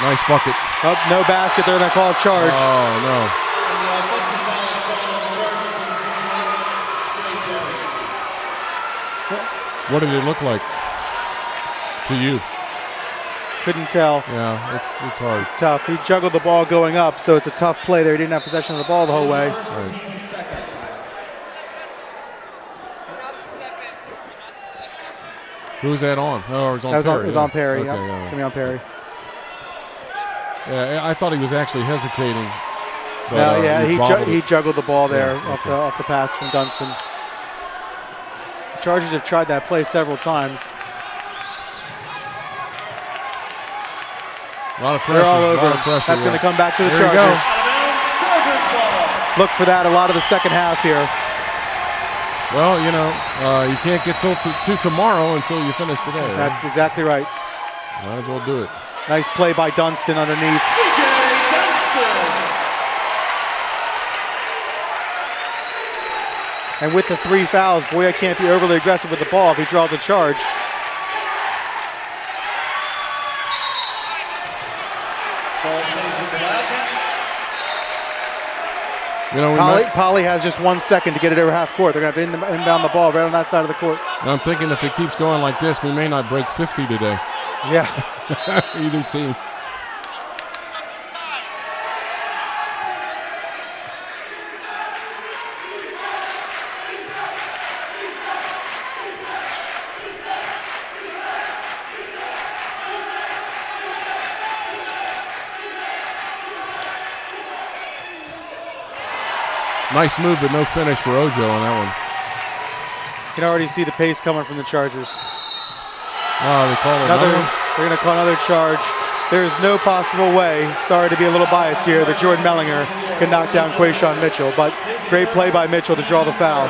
Nice bucket. Oh, no basket. They're going to call a charge. Oh, no. What did it look like to you? Couldn't tell. Yeah, it's hard. It's tough. He juggled the ball going up, so it's a tough play there. He didn't have possession of the ball the whole way. Right. Who was that on? Oh, it was on Perry. It was on Perry. Okay, Yep. yeah. It's going to be on Perry. Yeah, I thought he was actually hesitating. But, No, yeah, he it. juggled the ball there Yeah, off the pass from Dunstan. The Chargers have tried that play several times. A lot of pressure. They're all over. A lot of pressure, That's going to come back to the There you Chargers. go. Look for that a lot of the second half here. Well, you know, you can't get to tomorrow until you finish today. Right? That's exactly right. Might as well do it. Nice play by Dunstan underneath. And with the 3 fouls, Boya can't be overly aggressive with the ball if he draws a charge. You know, Poly has just 1 second to get it over half court. They're going to have to inbound the ball right on that side of the court. I'm thinking if it keeps going like this, we may not break 50 today. Yeah. Either team. Nice move, but no finish for Ojo on that one. You can already see the pace coming from the Chargers. Oh, they call another one? They're going to call another charge. There is no possible way, sorry to be a little biased here, that Jordan Mellinger can knock down Quayshawn Mitchell, but great play by Mitchell to draw the foul.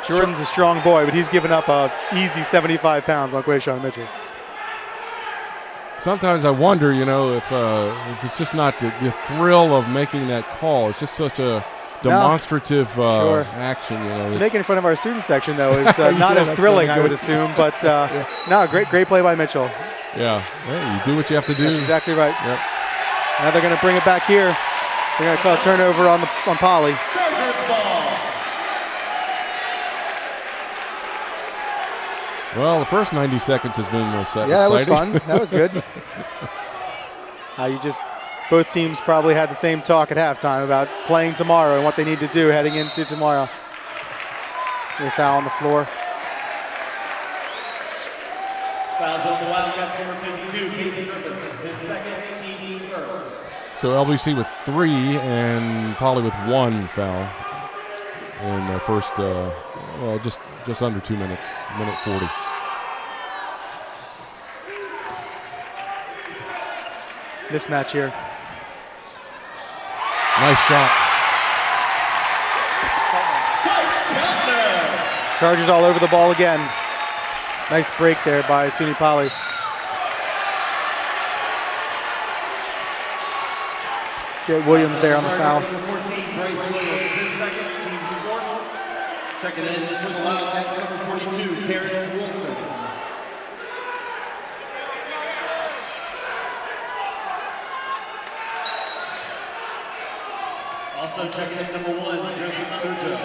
Jordan's a strong boy, but he's given up a easy 75 pounds on Quayshawn Mitchell. Sometimes I wonder, you know, if it's just not the thrill of making that call. It's just such a demonstrative action, you know. So making fun of our student section, though, is not as thrilling, I would assume. But no, great play by Mitchell. Yeah, hey, you do what you have to do. That's exactly right. Yep. Now they're going to bring it back here. They're going to call a turnover on Poly. Chargers ball. Well, the first 90 seconds has been exciting. Yeah, that was fun. That was good. Both teams probably had the same talk at halftime about playing tomorrow and what they need to do heading into tomorrow. They foul on the floor. Fouls on the Wildcats, number 52, Peyton Griffiths, his second, team's first. So LBC with 3 and Poly with 1 foul in the first, just under 2 minutes, minute 40. Mismatch here. Nice shot. Chargers all over the ball again. Nice break there by SUNY Poly. Get Williams there on the foul. Checking in for the Wildcats, number 42, Terrence Wilson. Also checking in number 1, Joseph Sojo.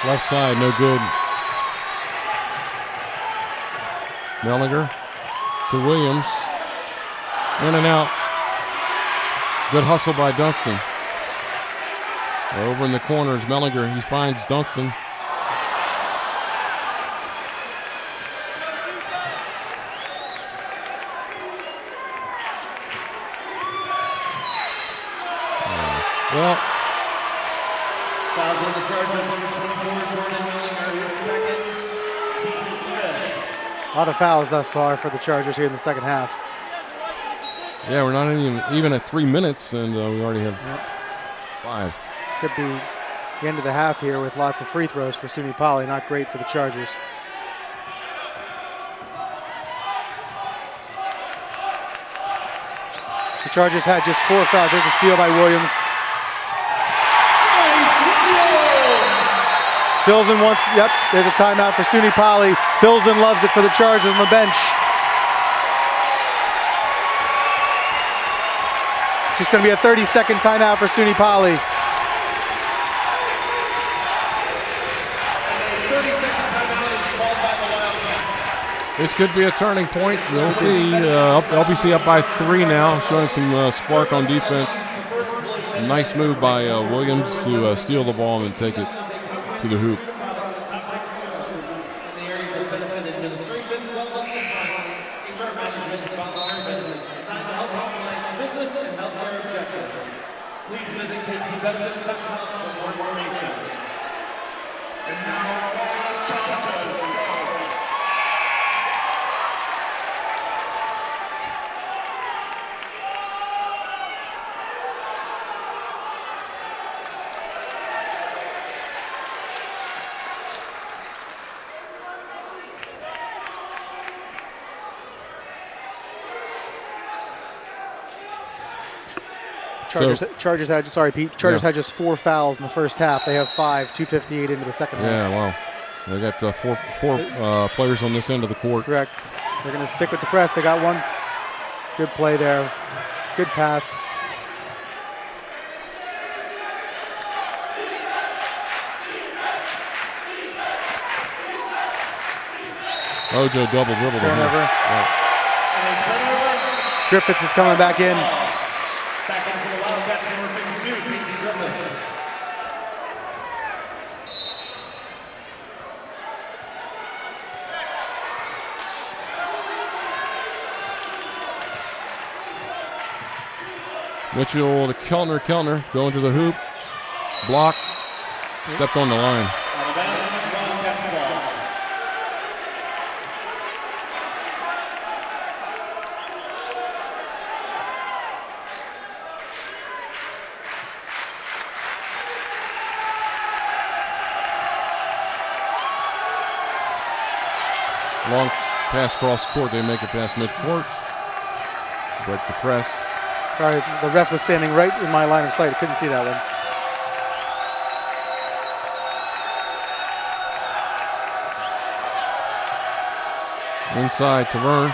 Left side, no good. Mellinger to Williams. In and out. Good hustle by Dunston. Over in the corners, Mellinger, he finds Dunston. Well, fouls on the Chargers, number 24, Jordan Mellinger, his second, team's fifth. A lot of fouls thus far for the Chargers here in the second half. yeah, we're not even at 3 minutes, and we already have 5. Could be the end of the half here with lots of free throws for SUNY Poly. Not great for the Chargers. The Chargers had just 4 fouls. There's a steal by Williams. Pilsen wants, yep, there's a timeout for SUNY Poly. Pilsen loves it for the Chargers on the bench. Just going to be a 30-second timeout for SUNY Poly. This could be a turning point. We'll see. LBC up by 3 now, showing some spark on defense. A nice move by Williams to steal the ball and take it to the hoop. In the areas of benefit administration, wellness compliance, HR management, and volunteer benefits designed to help optimize business and healthcare objectives. Please visit ktbenefits.com for more information. And now, Chargers. Chargers had, sorry Pete, Chargers had just 4 fouls in the first half. They have 5, 2:58 into the second half. Yeah, wow. They got 4 players on this end of the court. Correct. They're going to stick with the press. They got one good play there. Good pass. Ojo double dribble. Turnover. Yeah. Griffiths is coming back in. Back into the Wildcats, number 52, Pete Griffiths. Mitchell to Kellner going to the hoop. Block. Stepped on the line. Out of bounds, Wildcats ball. Long pass cross court. They make it past midcourt. Break the press. Sorry, the ref was standing right in my line of sight. I couldn't see that one. Inside, Taverne.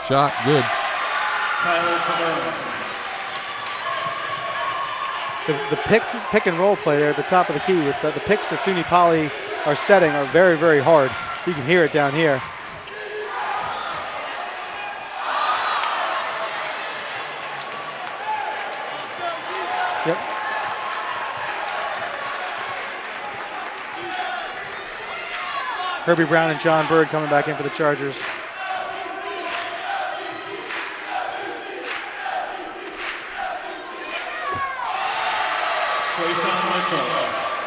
Shot, good. Tyler Taverne. The pick and roll play there at the top of the key with the picks that SUNY Poly are setting are very, very hard. You can hear it down here. Yep. Herbie Brown and John Bird coming back in for the Chargers.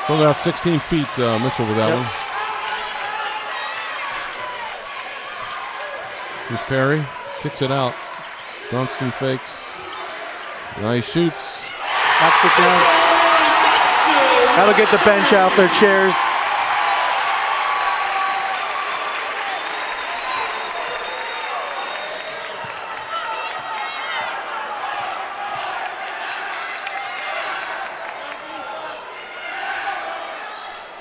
Pulled out 16 feet, Mitchell with that one. Here's Perry, kicks it out. Dunston fakes. Now he shoots. Knocks it down. That'll get the bench out their chairs.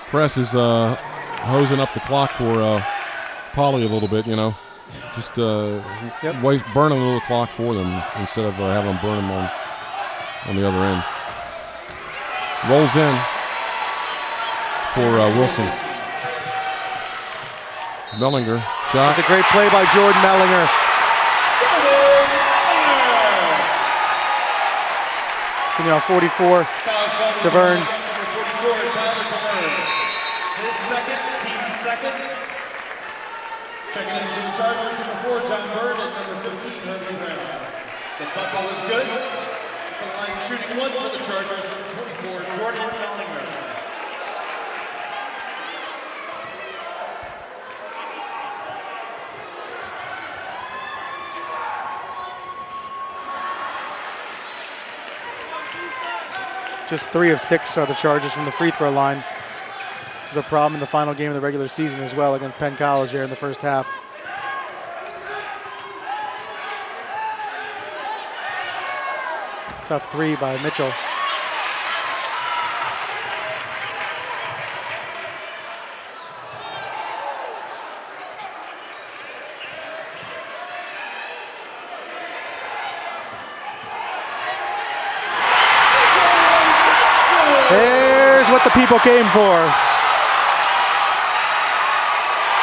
Press is hosing up the clock for Poly a little bit, you know. Just burn a little clock for them instead of having them burn them on the other end. Rolls in. for Wilson. Mellinger, shot. That's a great play by Jordan Mellinger. Coming on 44 to Vern. His second, team second. Checking in for the Chargers, number 4, John Bird, and number 15, Herbie Brown. The football is good. The line shooting 1 for the Chargers, number 24, Jordan Mellinger. Just 3 of 6 are the Chargers from the free throw line. This is a problem in the final game of the regular season as well against Penn College here in the first half. Tough 3 by Mitchell. There's what the people came for.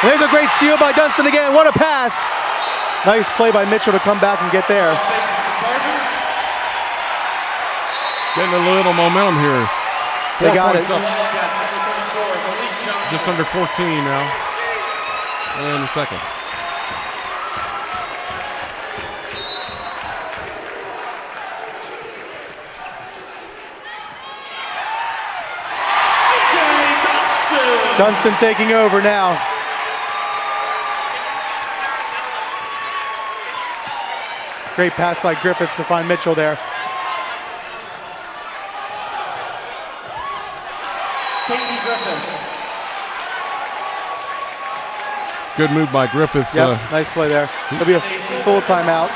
And there's a great steal by Dunston again. What a pass. Nice play by Mitchell to come back and get there. Getting a little momentum here. They got it. Just under 14 now. And the second. Dunston taking over now. Great pass by Griffiths to find Mitchell there. Good move by Griffiths. Yep, nice play there. There'll be a full timeout.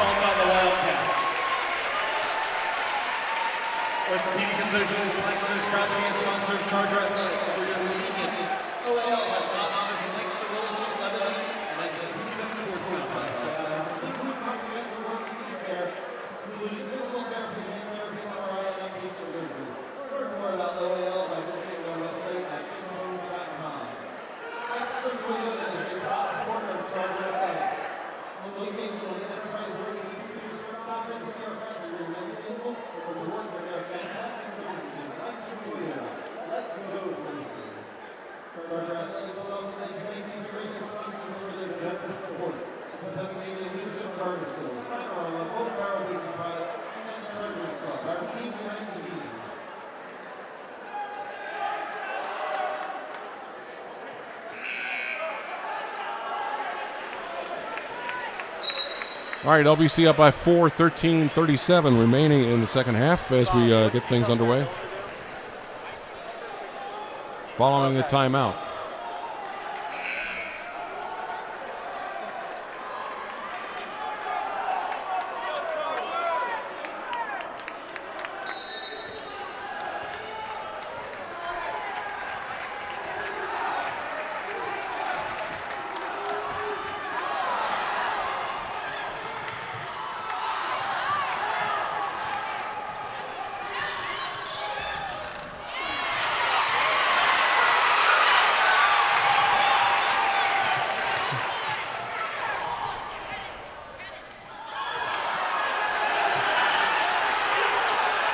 Orthopedic Associates of Lancaster is proud to be a sponsor of Charger Athletics. For your convenience, OL has offices in Lancaster, Williston, Lebanon, and specific sports complex. Including physical therapy, hand therapy, MRI, and outpatient surgery. Learn more about OL by visiting our website at kingshomes.com. Lancaster Toyota is a proud supporter of Charger Athletics. Located on Enterprise Road in East Petersburg, stop in to see our friends for your men's vehicle or to work with their fantastic service team. Lancaster Toyota. Let's go places. Charger Athletics would also like to thank these gracious sponsors for their generous support. The Pennsylvania Leadership Charter Schools, Firearm, both Powerbaking products, and the Chargers Club. Our team behind the scenes. All right, LBC up by 4, 13-37 remaining in the second half as we get things underway. Following the timeout.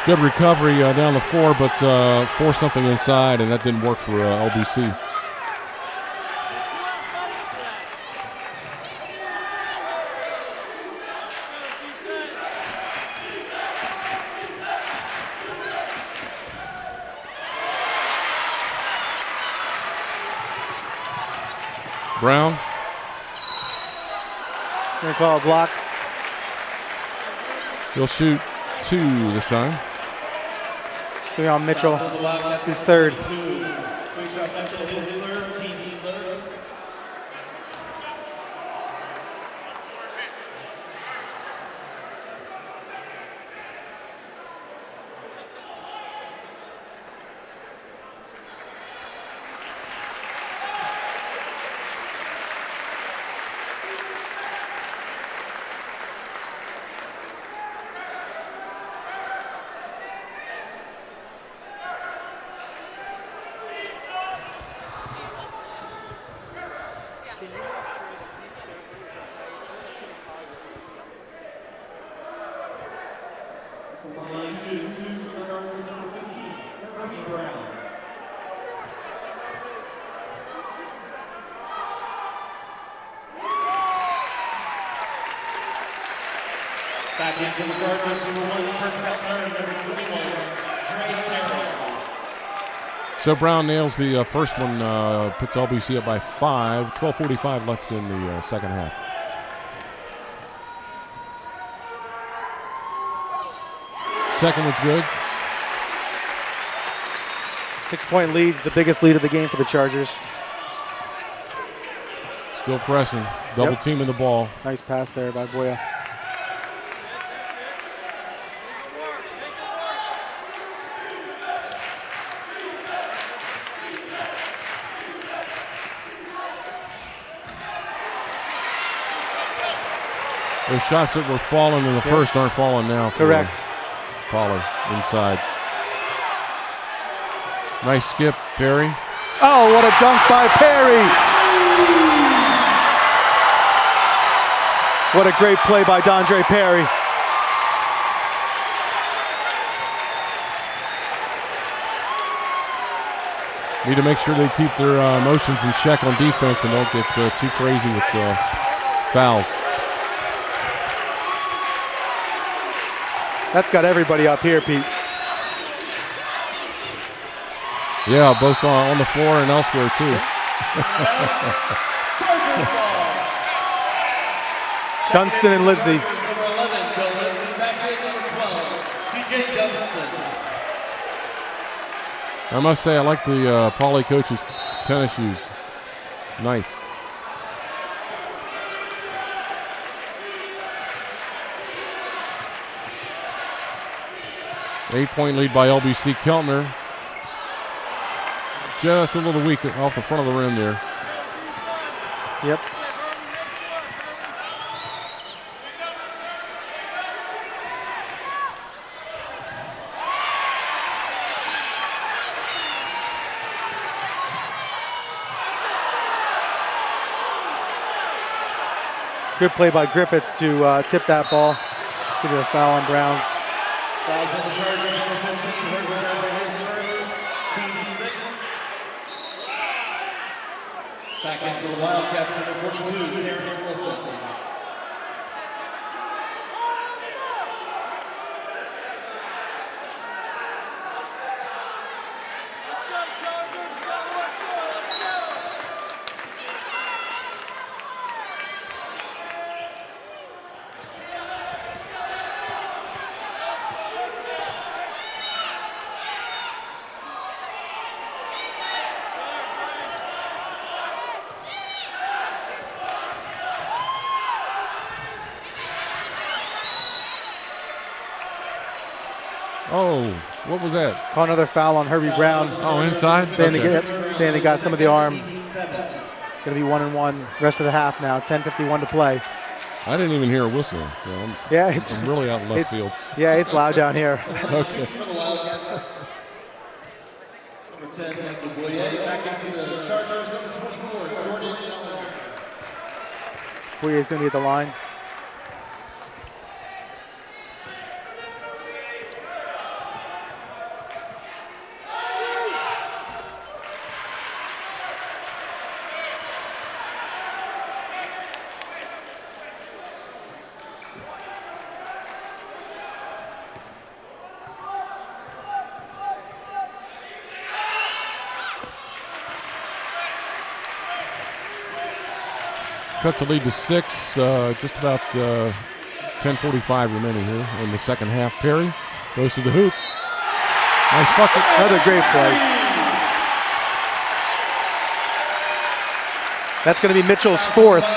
Good recovery down the floor, but forced something inside, and that didn't work for LBC. Brown. Gonna call a block. He'll shoot 2 this time. Going on Mitchell, his third. Back in for the Chargers, number 1, personnel turn, number 21, Drake. So Brown nails the first one, puts LBC up by 5. 12:45 left in the second half. Second one's good. 6-point lead's the biggest lead of the game for the Chargers. Still pressing. Double teaming the ball. Nice pass there by Boya. Those shots that were falling in the first aren't falling now. Correct. Pollard inside. Nice skip, Perry. Oh, what a dunk by Perry. What a great play by D'Andre Perry. Need to make sure they keep their emotions in check on defense and don't get too crazy with fouls. That's got everybody up here, Pete. Yeah, both on the floor and elsewhere, too. Dunston and Livesey. Number 11, Bill Livesey. Back in number 12, CJ Dunston. I must say, I like the Poly coach's tennis shoes. Nice. Eight-point lead by LBC. Keltner just a little weak off the front of the rim there. Yep. Good play by Griffiths to tip that ball. It's going to be a foul on Brown. Fouls on the Chargers, number 15, Herbert Brown his first, team 6. Back in for the Wildcats, number 42, Terrence Wilson. Oh, what was that? Call another foul on Herbie Brown. Oh, inside? Saying Okay. he got some of the arm. Going to be 1-1 rest of the half now. 10:51 to play. I didn't even hear a whistle. So I'm really out in left field. Yeah, it's loud down here. Okay. For the Wildcats, number 10, Boyer. Back in for the Chargers, number 24, Jordan Ellinger. Boyer's going to be at the line. Cuts the lead to 6, just about 10:45 remaining here in the second half. Perry goes to the hoop. Nice bucket. Another great play. That's going to be Mitchell's fourth. The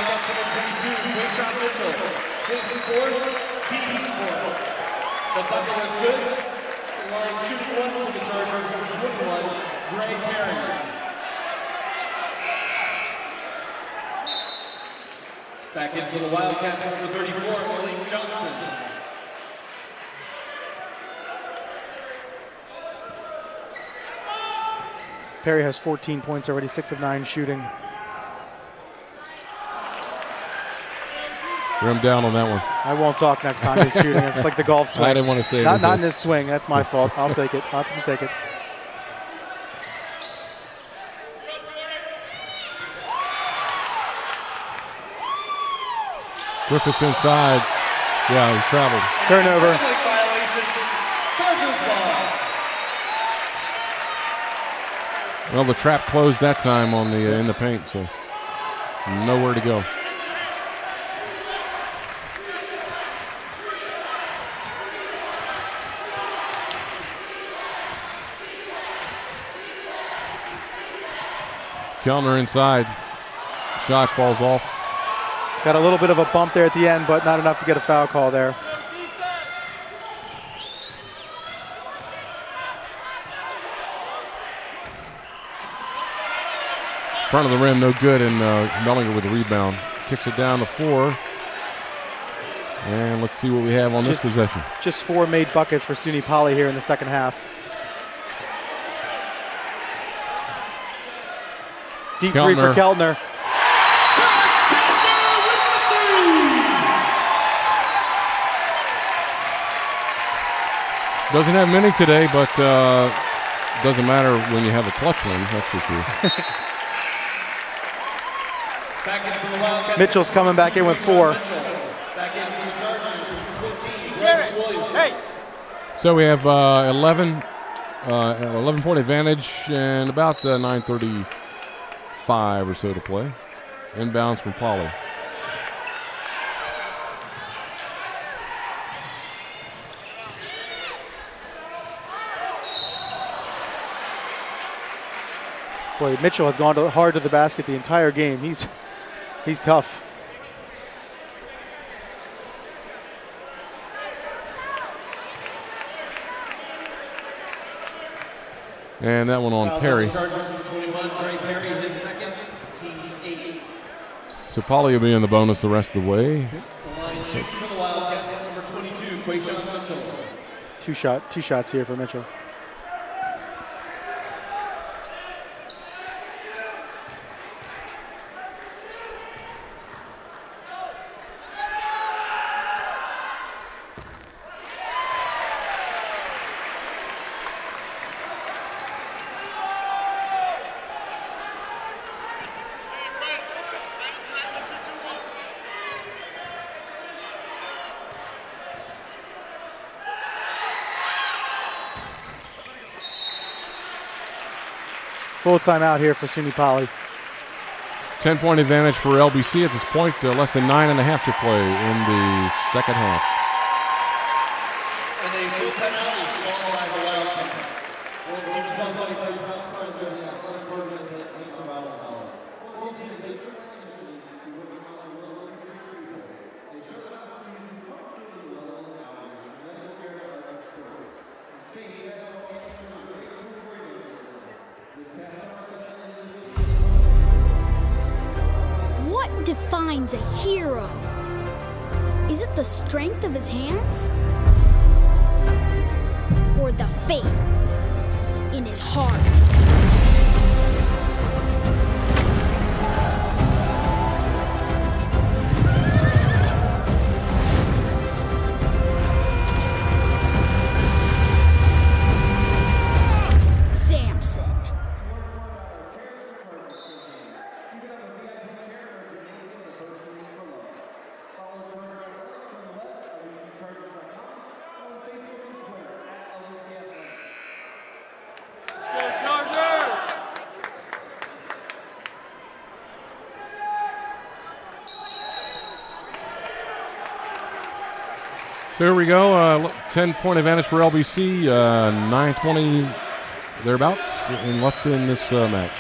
bucket was good. The line shooting one for the Chargers was 21, Dre Perry. Back in for the Wildcats, number 34, Malik Johnson. Perry has 14 points already, 6 of 9 shooting. Rim down on that one. I won't talk next time he's shooting. It's like the golf swing. I didn't want to say Not in anything. this swing. That's my fault. I'll take it. I'll take it. Griffiths inside. Yeah, he traveled. Turnover. Violation. Chargers ball. Well, the trap closed that time on the in the paint, so nowhere to go. Kellner inside. Shot falls off. Got a little bit of a bump there at the end, but not enough to get a foul call there. Front of the rim, no good, and Mellinger with the rebound. Kicks it down the floor. And let's see what we have on this possession. Just 4 made buckets for SUNY Poly here in the second half. Deep three for Keltner. Doesn't have many today, but doesn't matter when you have a clutch one, that's for sure. Mitchell's coming back in with 4. So we have 11-point advantage and about 9:35 or so to play. Inbounds from Poly. Boy, Mitchell has gone hard to the basket the entire game. He's tough. And that one on Perry. So Poly will be in the bonus the rest of the way. Two shots here for Mitchell. Full timeout here for SUNY Poly. 10-point advantage for LBC at this point. Less than 9.5 to play in the second half. And a full timeout is called by the Wildcats. What defines a hero? Is it the strength of his hands? Or the faith in his heart? Samson. So here we go. 10-point advantage for LBC. 9:20 thereabouts and left in this match.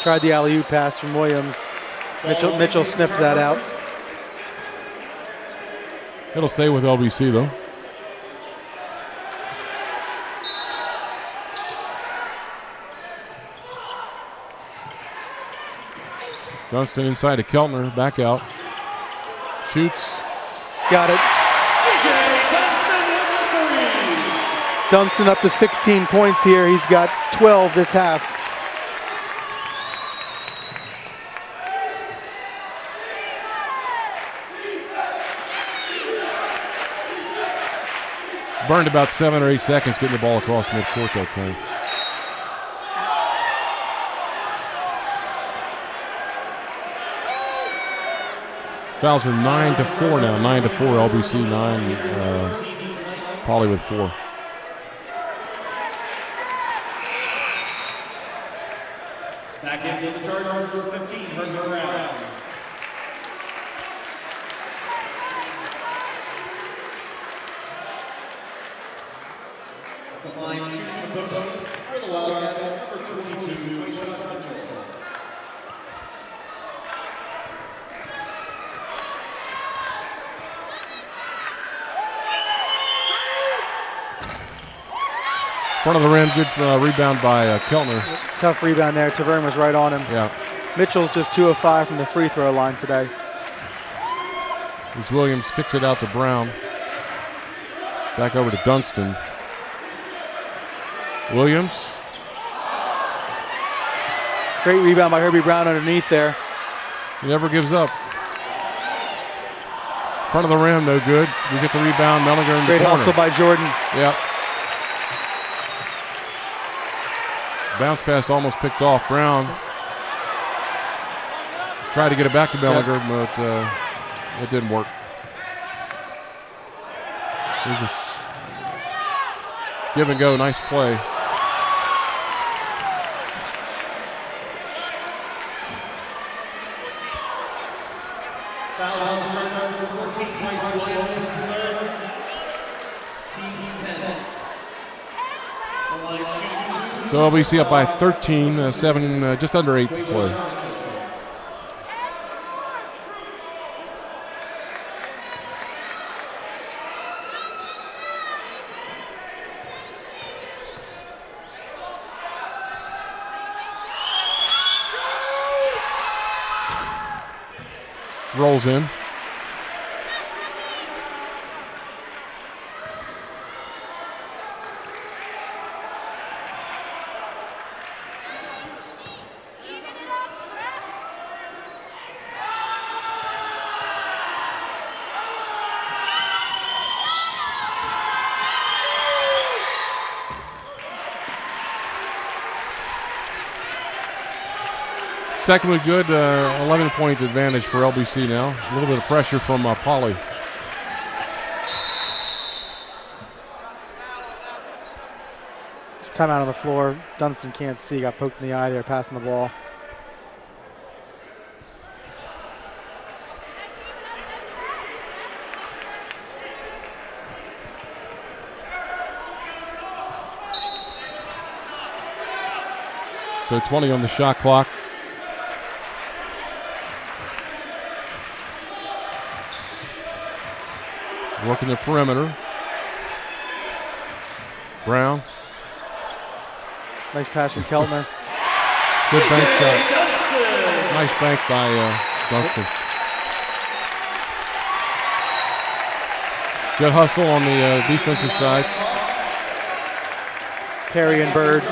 Tried the alley-oop pass from Williams. Mitchell sniffed that out. It'll stay with LBC though. Dunstan inside to Keltner, back out. Shoots. Got it. Dunstan up to 16 points here. He's got 12 this half. Burned about 7 or 8 seconds getting the ball across midcourt that time. Fouls are 9-4 now. 9-4. LBC 9. Poly with 4. Back in for the Chargers, number 15, Herman Brown. The line shooting the bonus for the Wildcats, number 22, Mitchell. Front of the rim, good rebound by Keltner. Tough rebound there. Taverne was right on him. Yeah. Mitchell's just 2 of 5 from the free throw line today. As Williams kicks it out to Brown. Back over to Dunston. Williams. Great rebound by Herbie Brown underneath there. He never gives up. Front of the rim, no good. We get the rebound. Mellinger in the Great corner. hustle by Jordan. Yep. Bounce pass almost picked off. Brown tried to get it back to Mellinger, but it didn't work. Here's a give and go. Nice play. Foul on the Chargers, 14 points, Williams, third. Team's 10. The line shooting. So LBC up by 13, 7, just under 8 to play. Rolls in. Second was good, 11-point advantage for LBC now. A little bit of pressure from Poly. Timeout on the floor. Dunston can't see. Got poked in the eye there, passing the ball. So 20 on the shot clock. Working the perimeter. Brown. Nice pass from Keltner. Good bank shot. Nice bank by Dunston. Good hustle on the defensive side. Perry and Bird.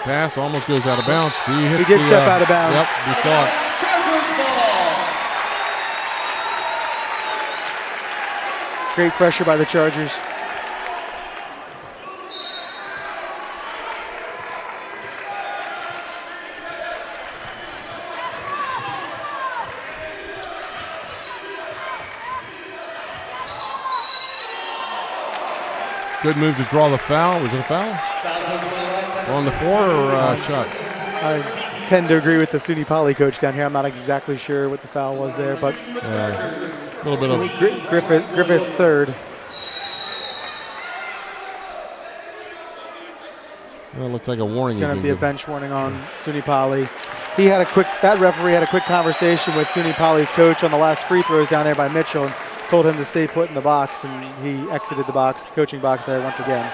Pass almost goes out of bounds. He hits He did step out of bounds. Yep, we saw it. Great pressure by the Chargers. Good move to draw the foul. Was it a foul? On the floor or shot? I tend to agree with the SUNY Poly coach down here. I'm not exactly sure what the foul was there, but a little bit of Griffith's third. Well, it looked like a warning. Going to be a bench warning on SUNY Poly. That referee had a quick conversation with SUNY Poly's coach on the last free throws down there by Mitchell and told him to stay put in the box, and he exited the box, the coaching box there once again.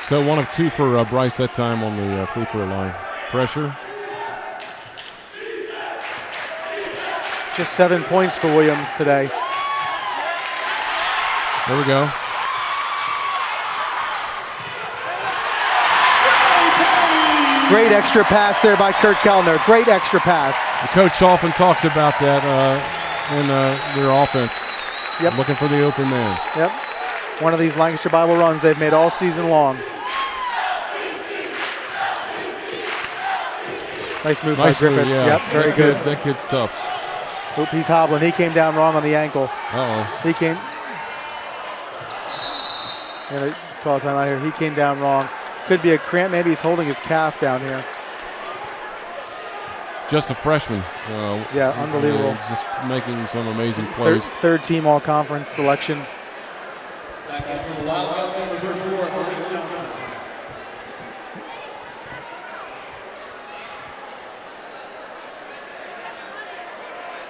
So 1 of 2 for Bryce that time on the free throw line. Pressure. Just 7 points for Williams today. There we go. Great extra pass there by Kurt Kellner. Great extra pass. The coach often talks about that in their offense. Yep. Looking for the open man. Yep. One of these Lancaster Bible runs they've made all season long. Nice move by Griffiths. Yeah. Yep, very good. That kid's tough. Oop, he's hobbling. He came down wrong on the ankle. Uh-oh. He came. Yeah, they call a timeout here. He came down wrong. Could be a cramp. Maybe he's holding his calf down here. Just a freshman. Yeah, unbelievable. Just making some amazing plays. Third team all-conference selection.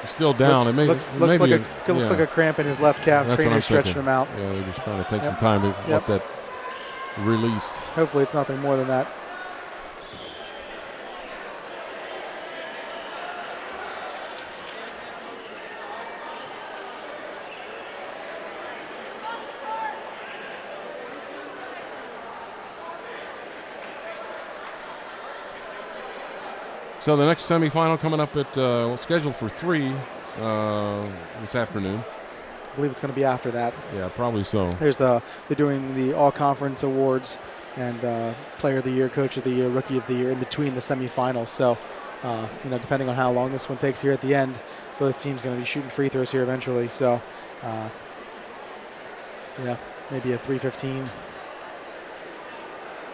Still down. Looks like a cramp in his left calf. Trainer's stretching him out. Yeah, they're just trying to take some time to let that release. Hopefully it's nothing more than that. So the next semifinal coming up at scheduled for 3 this afternoon. I believe it's going to be after that. Yeah, probably so. They're doing the all-conference awards and Player of the Year, Coach of the Year, Rookie of the Year in between the semifinals. So, depending on how long this one takes here at the end, both teams going to be shooting free throws here eventually. So, maybe a 3:15.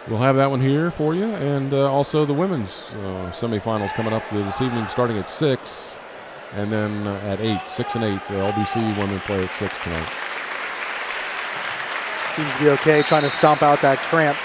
We'll have that one here for you, and also the women's semifinals coming up this evening, starting at 6, and then at 8, 6 and 8. LBC women play at 6 tonight. Seems to be okay, trying to stomp out that cramp.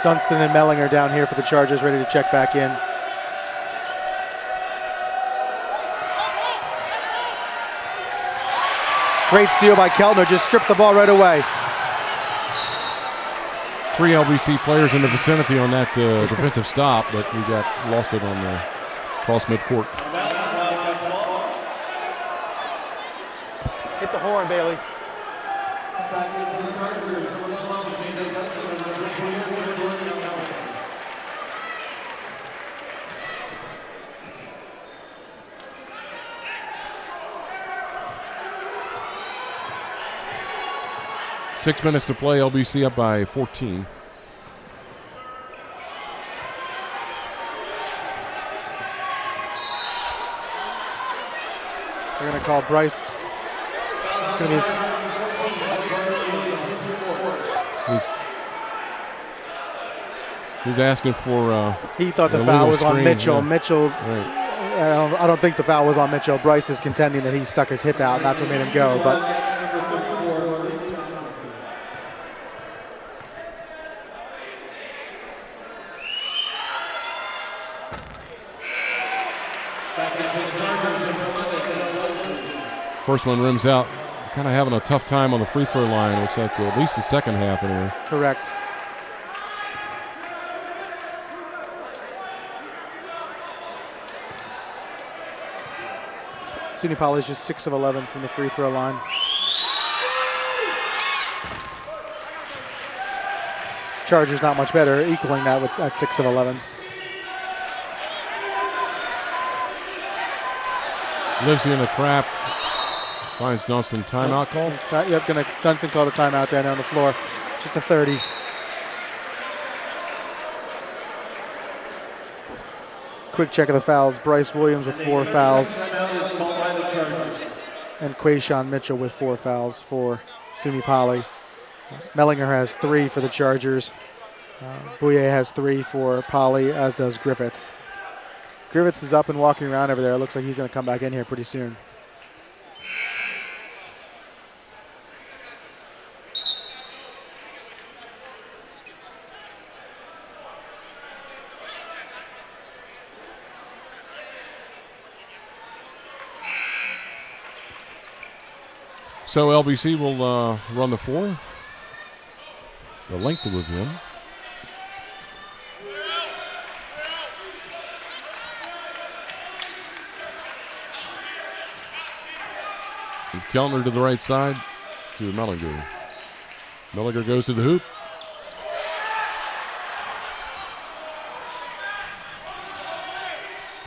Dunston and Mellinger down here for the Chargers, ready to check back in. Great steal by Kellner, just stripped the ball right away. 3 LBC players in the vicinity on that defensive stop, but we lost it on the cross midcourt. Hit the horn, Bailey. 6 minutes to play. LBC up by 14. They're going to call Bryce. It's going to be He's asking for. He thought the foul was on Mitchell. Yeah. Mitchell. Right. I don't think the foul was on Mitchell. Bryce is contending that he stuck his hip out, and that's what made him go. But. First one rims out. Kind of having a tough time on the free throw line. Looks like at least the second half anyway. Correct. SUNY Poly is just 6 of 11 from the free throw line. Chargers not much better, equaling that with at 6 of 11. Lives in the trap. Finds Dunston. Timeout call? Yep, Dunston called a timeout down there on the floor. Just a 30. Quick check of the fouls. Bryce Williams with 4 fouls. and Quayshawn Mitchell with 4 fouls for SUNY Poly. Mellinger has 3 for the Chargers. Bouye has 3 for Poly, as does Griffiths. Griffiths is up and walking around over there. It looks like he's going to come back in here pretty soon. So LBC will run the 4. The length of him. Kellner to the right side to Mellinger. Mellinger goes to the hoop.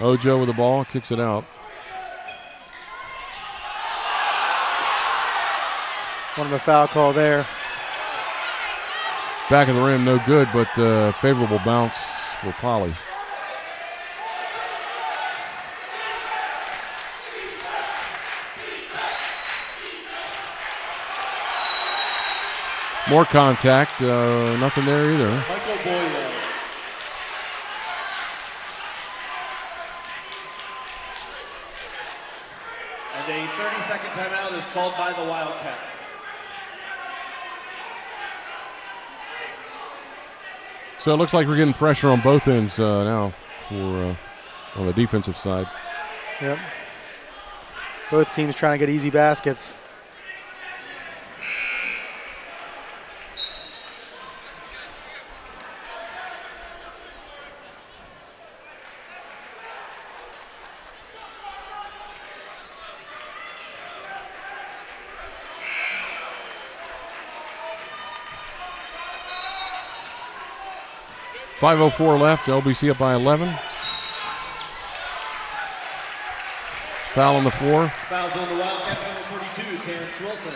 Ojo with the ball, kicks it out. One of a foul call there. Back of the rim, no good, but favorable bounce for Poly. More contact, nothing there either. Michael Boyer. And a 30-second timeout is called by the Wildcats. So it looks like we're getting pressure on both ends now for on the defensive side. Yep. Both teams trying to get easy baskets. .504 left, LBC up by 11. Foul on the floor. Fouls on the Wildcats, number 42, Terrence Wilson.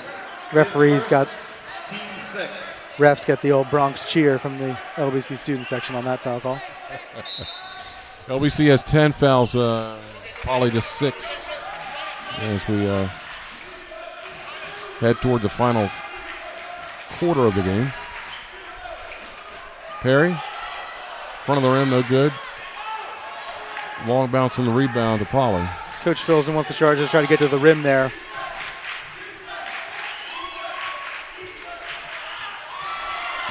Referees got, Team 6. refs get the old Bronx cheer from the LBC student section on that foul call. LBC has 10 fouls, Poly just 6 as we head toward the final quarter of the game. Perry. Front of the rim, no good. Long bounce and the rebound to Poly. Coach Filson wants the Chargers to try to get to the rim there.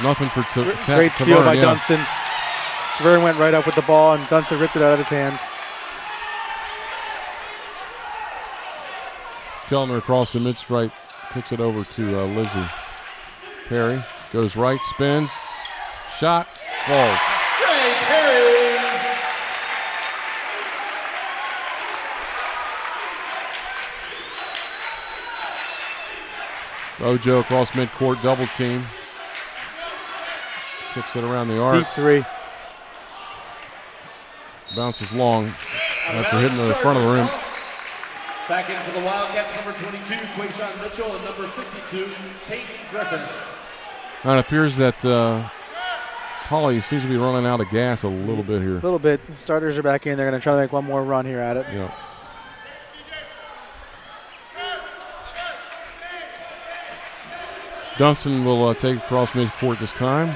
Nothing for Great steal by Dunston. Taverne went right up with the ball, and Dunston ripped it out of his hands. Kellner across the mid-stripe, kicks it over to Lizzie. Perry goes right, spins, shot, falls. Ojo across midcourt, double team. Kicks it around the arc. Deep 3. Bounces long after hitting the front of the rim. Back in for the Wildcats, number 22, Quayshawn Mitchell, and number 52, Peyton Griffiths. Now it appears that Poly seems to be running out of gas a little bit here. A little bit. The starters are back in. They're going to try to make one more run here at it. Yeah. Dunston will take across midcourt this time.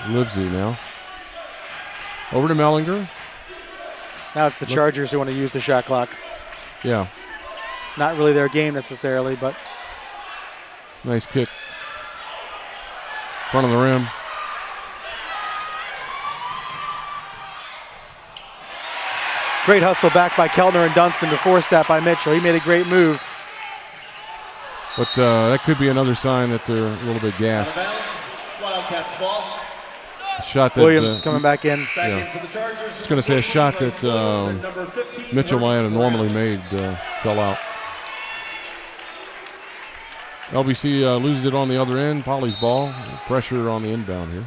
Livesey now. Over to Mellinger. Now it's the Chargers who want to use the shot clock. Yeah. Not really their game necessarily, but Nice kick. Front of the rim. great hustle back by Kellner and Dunston to force that by Mitchell. He made a great move. But that could be another sign that they're a little bit gassed. Wildcats ball. A shot that Williams coming back in. Yeah. Just going to say a shot that Mitchell might have normally made fell out. LBC loses it on the other end. Poly's ball. Pressure on the inbound here.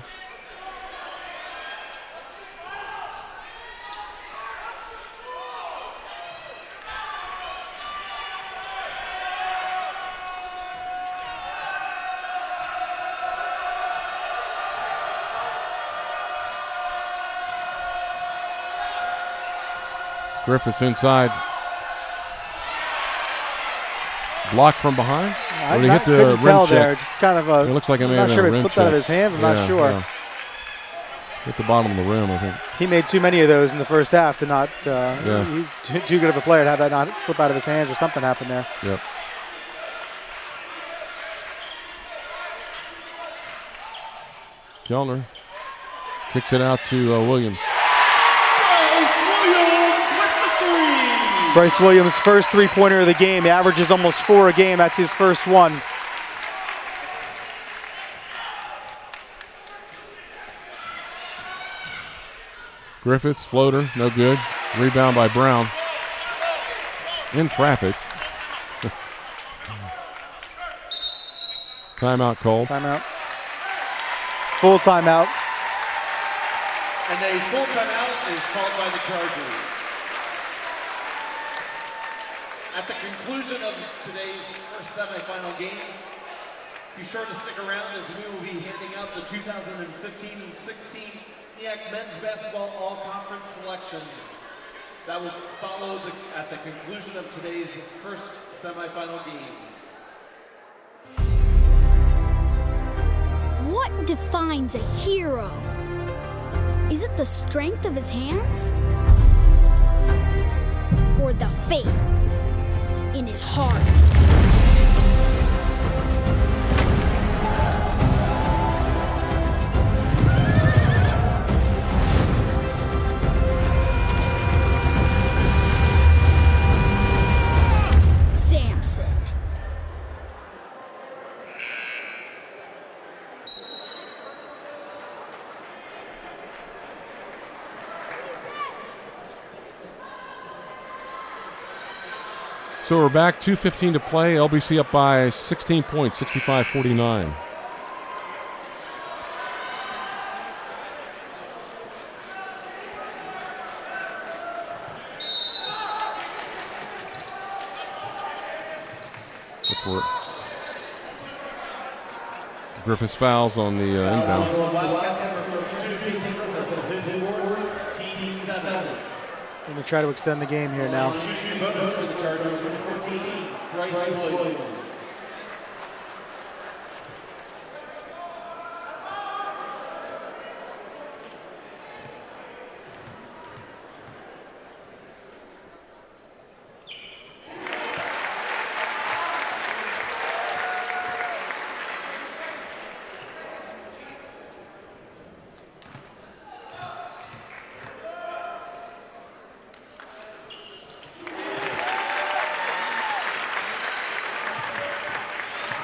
Griffiths inside, Blocked from behind? Or did he hit the couldn't rim tell check? there. Just kind of a. It looks like it may I'm have not been sure a if it rim slipped out of check. his hands. I'm not sure. Yeah. Hit the bottom of the rim, I think. He made too many of those in the first half to not. Yeah. He's too good of a player to have that not slip out of his hands or something happen there. Yep. Kellner kicks it out to Williams. Bryce Williams' first three-pointer of the game. He averages almost 4 a game. That's his first one. Griffiths, floater, no good. Rebound by Brown. In traffic. Timeout called. Timeout. Full timeout. And a full timeout is called by the Chargers. At the conclusion of today's first semifinal game, be sure to stick around as we will be handing out the 2015-16 Neac men's basketball all-conference selections. That will follow at the conclusion of today's first semifinal game. What defines a hero? Is it the strength of his hands? Or the faith in his heart? Samson. So we're back, 2:15 to play. LBC up by 16 points, 65-49. Griffiths fouls on the inbound. Going to try to extend the game here now.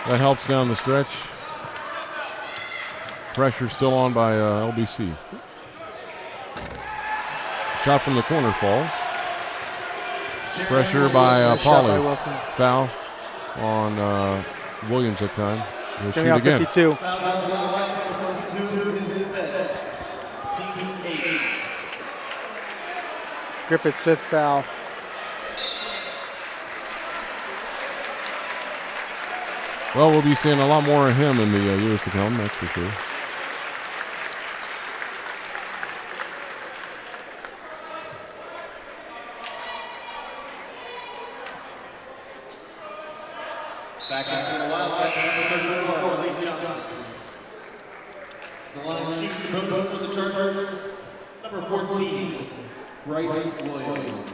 That helps down the stretch. Pressure still on by LBC. Shot from the corner falls. Pressure by Poly. Foul on Williams that time. He'll shoot again. 52. Griffith's fifth foul. Well, we'll be seeing a lot more of him in the years to come, that's for sure. Back after the Wildcats, number 34, Lee Johnson. The line shooting coach for the Chargers, number 14, Bryce Williams.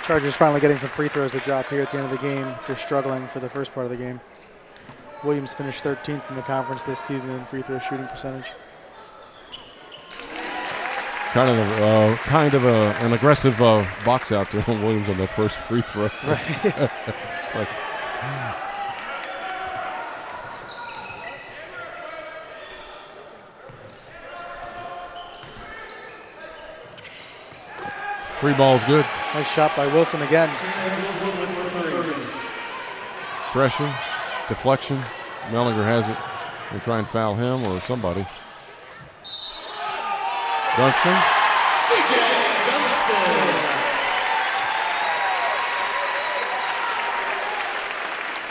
Chargers finally getting some free throws to drop here at the end of the game. They're struggling for the first part of the game. Williams finished 13th in the conference this season in free throw shooting percentage. Kind of an aggressive box out there on Williams on that first free throw. Right. It's like, free ball's good. Nice shot by Wilson again. Pressure, deflection. Mellinger has it. They try and foul him or somebody. Dunston.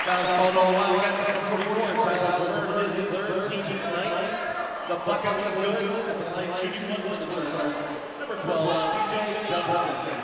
Foul called on Wildcats, number 44, entitled to his 13th bucket was good. At the line shooting one for the Chargers. Number 12, CJ Dunston.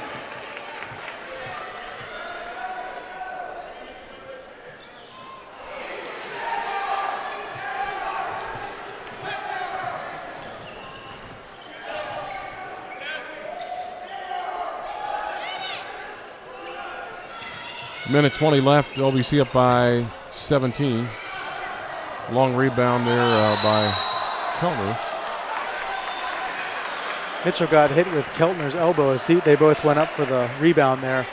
Minute 20 left. LBC up by 17. Long rebound there by Keltner. Mitchell got hit with Keltner's elbow as they both went up for the rebound there.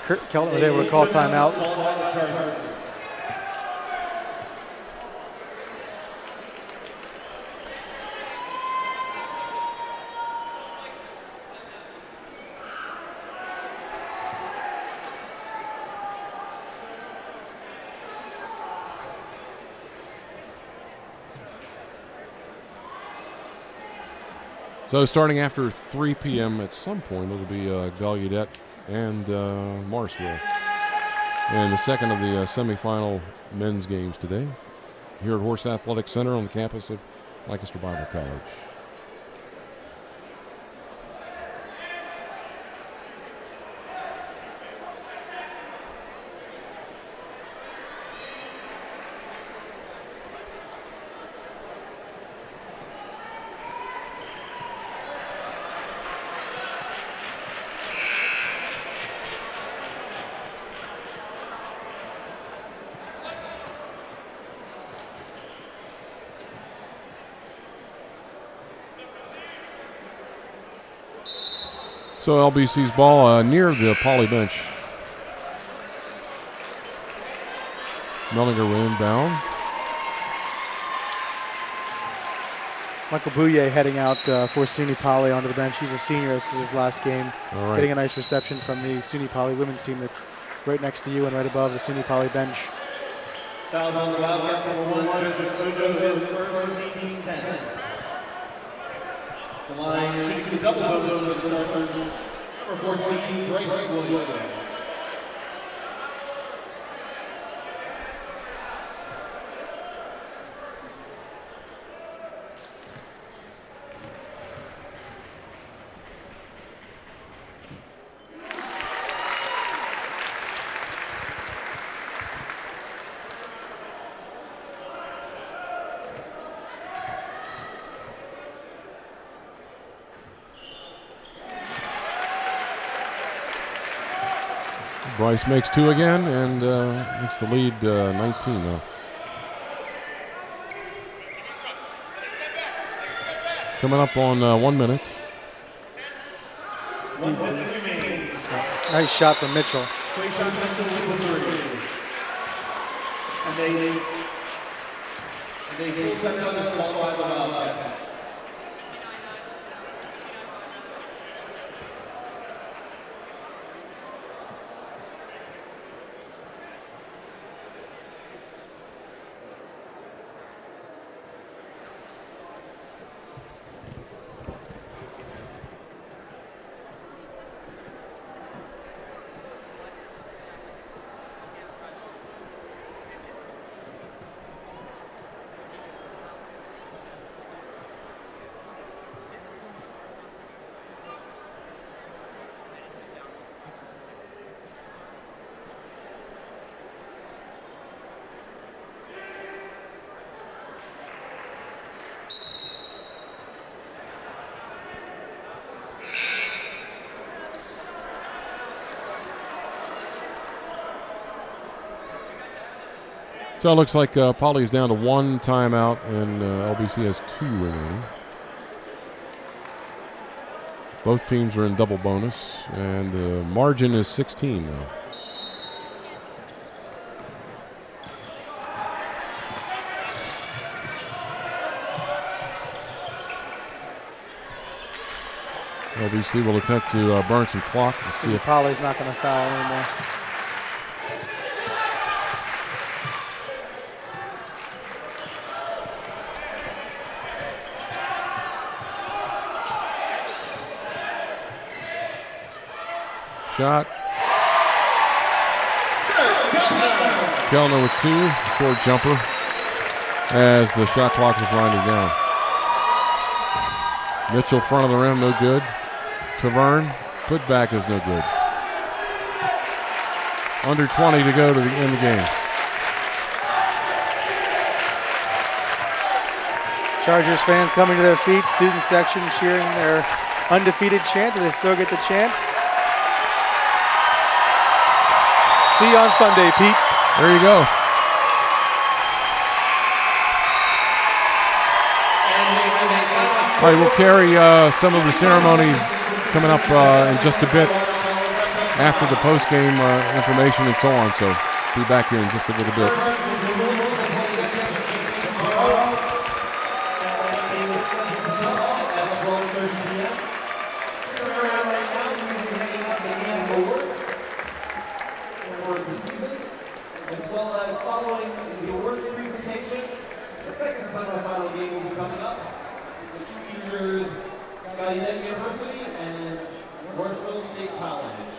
Keltner was able to call timeout. So starting after 3 p.m. at some point, it'll be Gallaudet and Marsville in the second of the semifinal men's games today here at Horst Athletic Center on the campus of Lancaster Bible College. So LBC's ball near the Poly bench. Mellinger will inbound. Michael Bouye heading out for SUNY Poly onto the bench. He's a senior. This is his last game. All right. Getting a nice reception from the SUNY Poly women's team that's right next to you and right above the SUNY Poly bench. Fouls on the Wildcats, number 1, Joseph Ojo, his first, team 10. The line shooting the double bonus for the Chargers, number 14, Bryce Williams. Bryce makes 2 again and makes the lead 19 now. Coming up on 1 minute. Nice shot from Mitchell. Great shot from Mitchell with 3. And they full timeout is called by the Wildcats. So it looks like Poly's down to 1 timeout and LBC has 2 remaining. Both teams are in double bonus and the margin is 16 now. LBC will attempt to burn some clock. Let's see if Poly's not going to foul anymore. shot. Kellner with 2, short jumper. as the shot clock was winding down. Mitchell front of the rim, no good. Taverne, put back is no good. Under 20 to go to the end of the game. Chargers fans coming to their feet, student section cheering their undefeated chant, and they still get the chant. See you on Sunday, Pete. There you go. All right, we'll carry some of the ceremony coming up in just a bit after the post-game information and so on. So be back here in just a little bit. As well as following the awards presentation, the second semifinal game will be coming up, which features Gallaudet University and Horst State College.